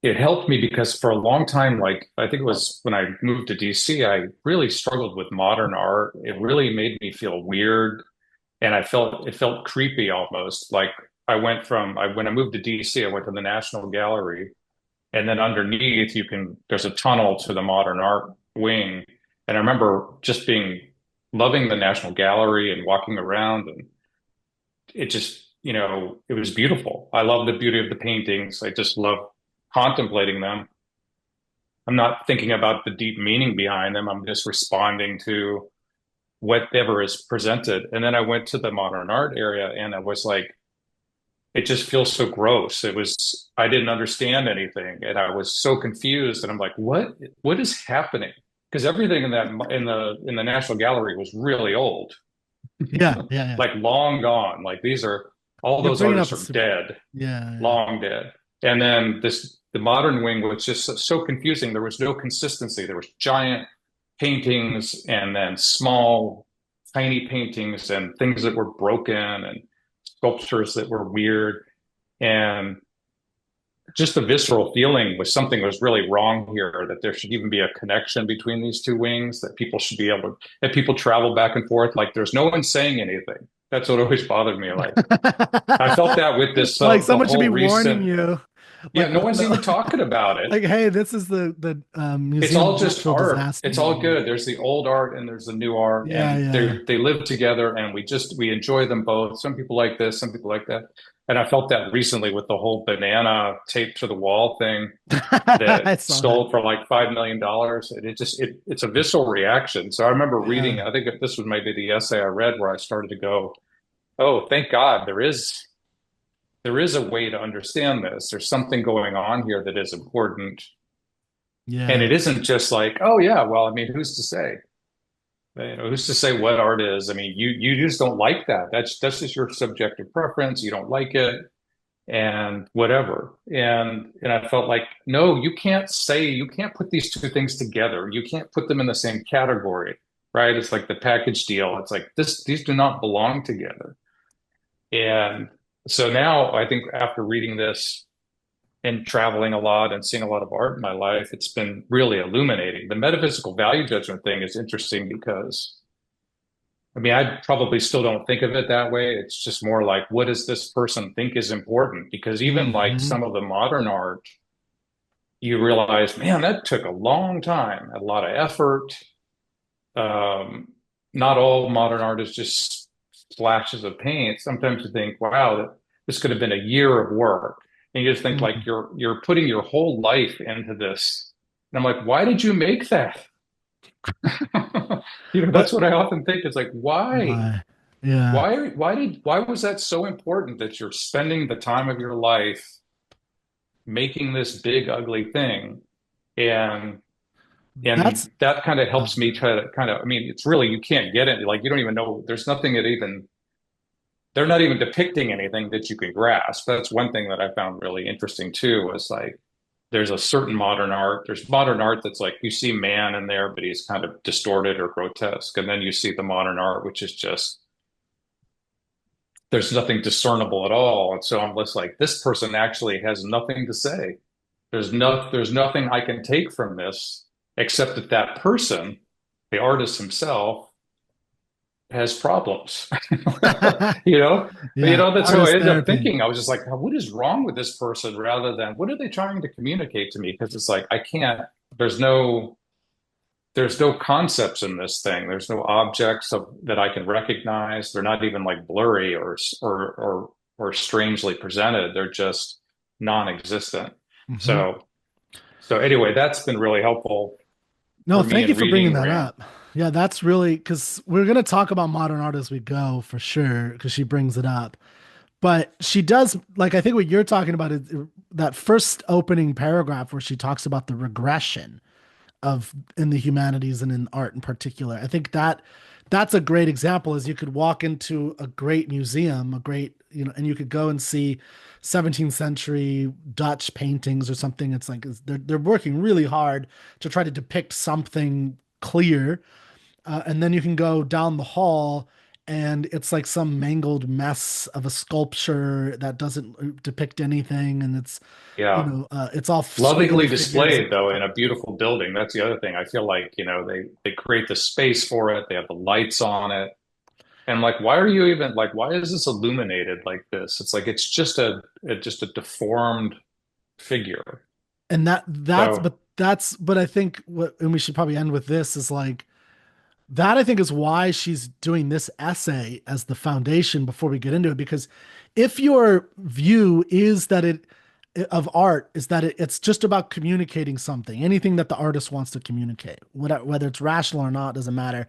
it helped me because for a long time, like I think it was when I moved to DC, I really struggled with modern art. It really made me feel weird, and it felt creepy almost. Like when I moved to DC, I went to the National Gallery, and then underneath there's a tunnel to the modern art wing. And I remember just loving the National Gallery and walking around, and it just, it was beautiful. I love the beauty of the paintings. I just love contemplating them. I'm not thinking about the deep meaning behind them. I'm just responding to whatever is presented. And then I went to the modern art area and I was like, it just feels so gross. I didn't understand anything and I was so confused and I'm like, what is happening? Because everything in the National Gallery was really old. Yeah, yeah, yeah. Like long gone. Like these are all You're those bringing up artists a are super. dead, Yeah, yeah. long dead. And then the modern wing was just so confusing. There was no consistency. There was giant paintings and then small, tiny paintings and things that were broken and sculptures that were weird. And just the visceral feeling was something was really wrong here, that there should even be a connection between these two wings, that people should be able to, that people travel back and forth. Like there's no one saying anything. That's what always bothered me. Like I felt that with this, Like the someone should be whole warning recent, you. yeah, Like no when one's even the, talking about it. like, hey, this is the It's Museum all of just Natural art. Disaster. It's all good. There's the old art and there's the new art, Yeah, and yeah. they live together, and we enjoy them both. Some people like this, some people like that. And I felt that recently with the whole banana taped to the wall thing I that saw that. sold for like $5 million. And it's a visceral reaction. So I remember reading, Yeah. I think this was maybe the essay I read where I started to go, oh, thank God there is a way to understand this. There's something going on here that is important. And Yeah. it isn't just like, oh yeah, well, I mean, who's to say? You know, who's to say what art is? I mean, you just don't like that. That's just your subjective preference. You don't like it and whatever. And I felt like, no, you can't put these two things together. You can't put them in the same category, right? It's like the package deal. It's like these do not belong together. And so now I think after reading this and traveling a lot and seeing a lot of art in my life, it's been really illuminating. The metaphysical value judgment thing is interesting because, I mean, I probably still don't think of it that way. It's just more like, what does this person think is important? Because even like Hmm. some of the modern art, you realize, man, that took a long time, a lot of effort. Um, Not all modern art is just splashes of paint. Sometimes you think, wow, this could have been a year of work. And you just think like you're putting your whole life into this. And I'm like, why did you make that? You know, that's What? what I often think. It's like, why? Why? Yeah. Why was that so important that you're spending the time of your life making this big ugly thing? And That's that kind of uh, helps me to kind of, I mean, it's really, you can't get it. Like, you don't even know, there's nothing that even, they're not even depicting anything that you can grasp. That's one thing that I found really interesting too, was like, there's a certain modern art. There's modern art that's like, you see man in there, but he's kind of distorted or grotesque. And then you see the modern art, which is just, there's nothing discernible at all. And so I'm just like, this person actually has nothing to say. There's nothing I can take from this except that that person, the artist himself, has problems. yeah. That's how I Artist ended up therapy. thinking. I was just like, what is wrong with this person rather than what are they trying to communicate to me? Because it's like I can't, there's no there's no concepts in this thing. There's no objects that I can recognize. They're not even like blurry or strangely presented. They're just non-existent. Hmm. So anyway, that's been really helpful No, for me thank you in for bringing reading that Rand. up. Yeah, that's really because we're gonna talk about modern art as we go for sure, because she brings it up. But she does, like, I think what you're talking about is that first opening paragraph where she talks about the regression of in the humanities and in art in particular. I think that that's a great example is you could walk into a great museum, a great, and you could go and see 17th century Dutch paintings or something. It's like they're working really hard to try to depict something clear, and then you can go down the hall and it's like some mangled mess of a sculpture that doesn't depict anything, and Yeah. it's all Lovingly squiggly figures. displayed though in a beautiful building. That's the other thing. I feel like, they create the space for it. They have the lights on it. And like, why are you even like, why is this illuminated like this? It's like it's just a deformed figure. And that's So but I think what, and we should probably end with this, is like that I think is why she's doing this essay as the foundation before we get into it. Because if your view is that it of art is that it's just about communicating something, anything that the artist wants to communicate, whether it's rational or not, doesn't matter.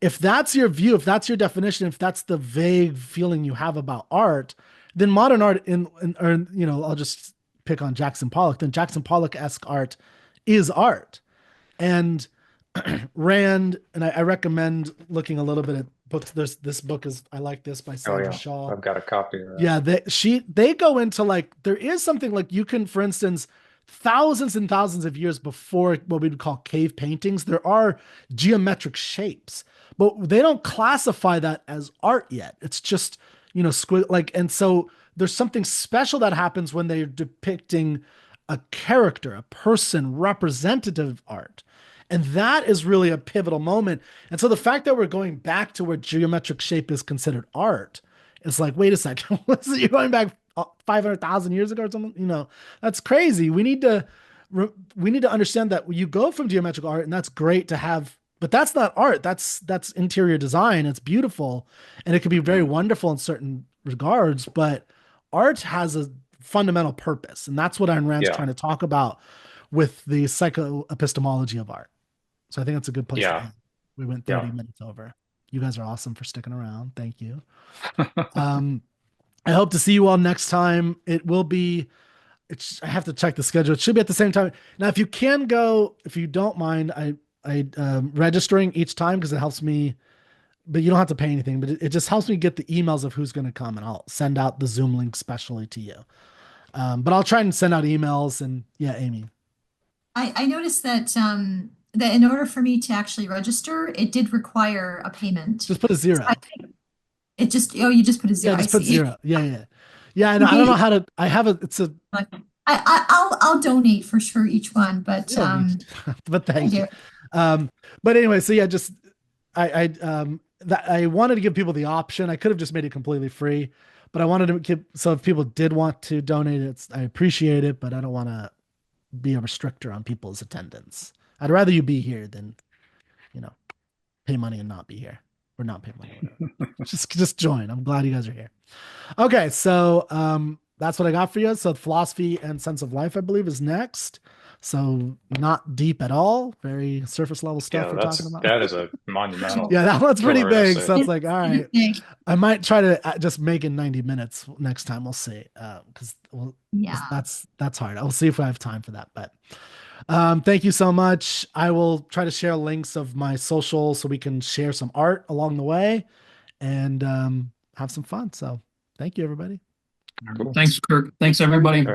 If that's your view, if that's your definition, if that's the vague feeling you have about art, then modern art or I'll just pick on Jackson Pollock. Then Jackson Pollock-esque art is art. And Rand, and I recommend looking a little bit at books. There's this book is I Like This by Oh Sandra yeah, Shaw. I've got a copy of that. Yeah, they go into like there is something like you can, for instance, thousands and thousands of years before what we would call cave paintings, there are geometric shapes, but they don't classify that as art yet. It's just, like, and so there's something special that happens when they're depicting a character, a person, representative art. And that is really a pivotal moment. And so the fact that we're going back to where geometric shape is considered art, it's like, wait a second, you're going back 500,000 years ago or something? That's crazy. We need to understand that you go from geometrical art, and that's great to have, but that's not art. That's interior design. It's beautiful, and it can be very wonderful in certain regards, but art has a fundamental purpose, and that's what Ayn Rand's trying to talk about with the psycho-epistemology of art. So I think that's a good place to end. We went 30 minutes over. You guys are awesome for sticking around. Thank you. I hope to see you all next time. It will be, I have to check the schedule. It should be at the same time. Now, if you can go, if you don't mind, I registering each time because it helps me, but you don't have to pay anything, but it just helps me get the emails of who's going to come, and I'll send out the Zoom link specially to you. But I'll try and send out emails, and yeah, Amy. I noticed that that in order for me to actually register, it did require a payment. Just put a 0. You just put a 0. Yeah, just put 0. Yeah. I don't know how to. It's a. I'll donate for sure each one, but but thank you. But anyway, so yeah, just I wanted to give people the option. I could have just made it completely free, but I wanted to give, so if people did want to donate, I appreciate it, but I don't want to be a restrictor on people's attendance. I'd rather you be here than, pay money and not be here, or not pay money. just join. I'm glad you guys are here. Okay, so that's what I got for you. So philosophy and sense of life, I believe, is next. So not deep at all, very surface level stuff we're talking about. That is a monumental. Yeah, that one's pretty big. Essay. So it's like, all right, I might try to just make it 90 minutes next time. We'll see, because that's hard. I'll see if I have time for that. But thank you so much. I will try to share links of my social so we can share some art along the way and have some fun. So thank you, everybody. Thanks, Kirk. Thanks, everybody.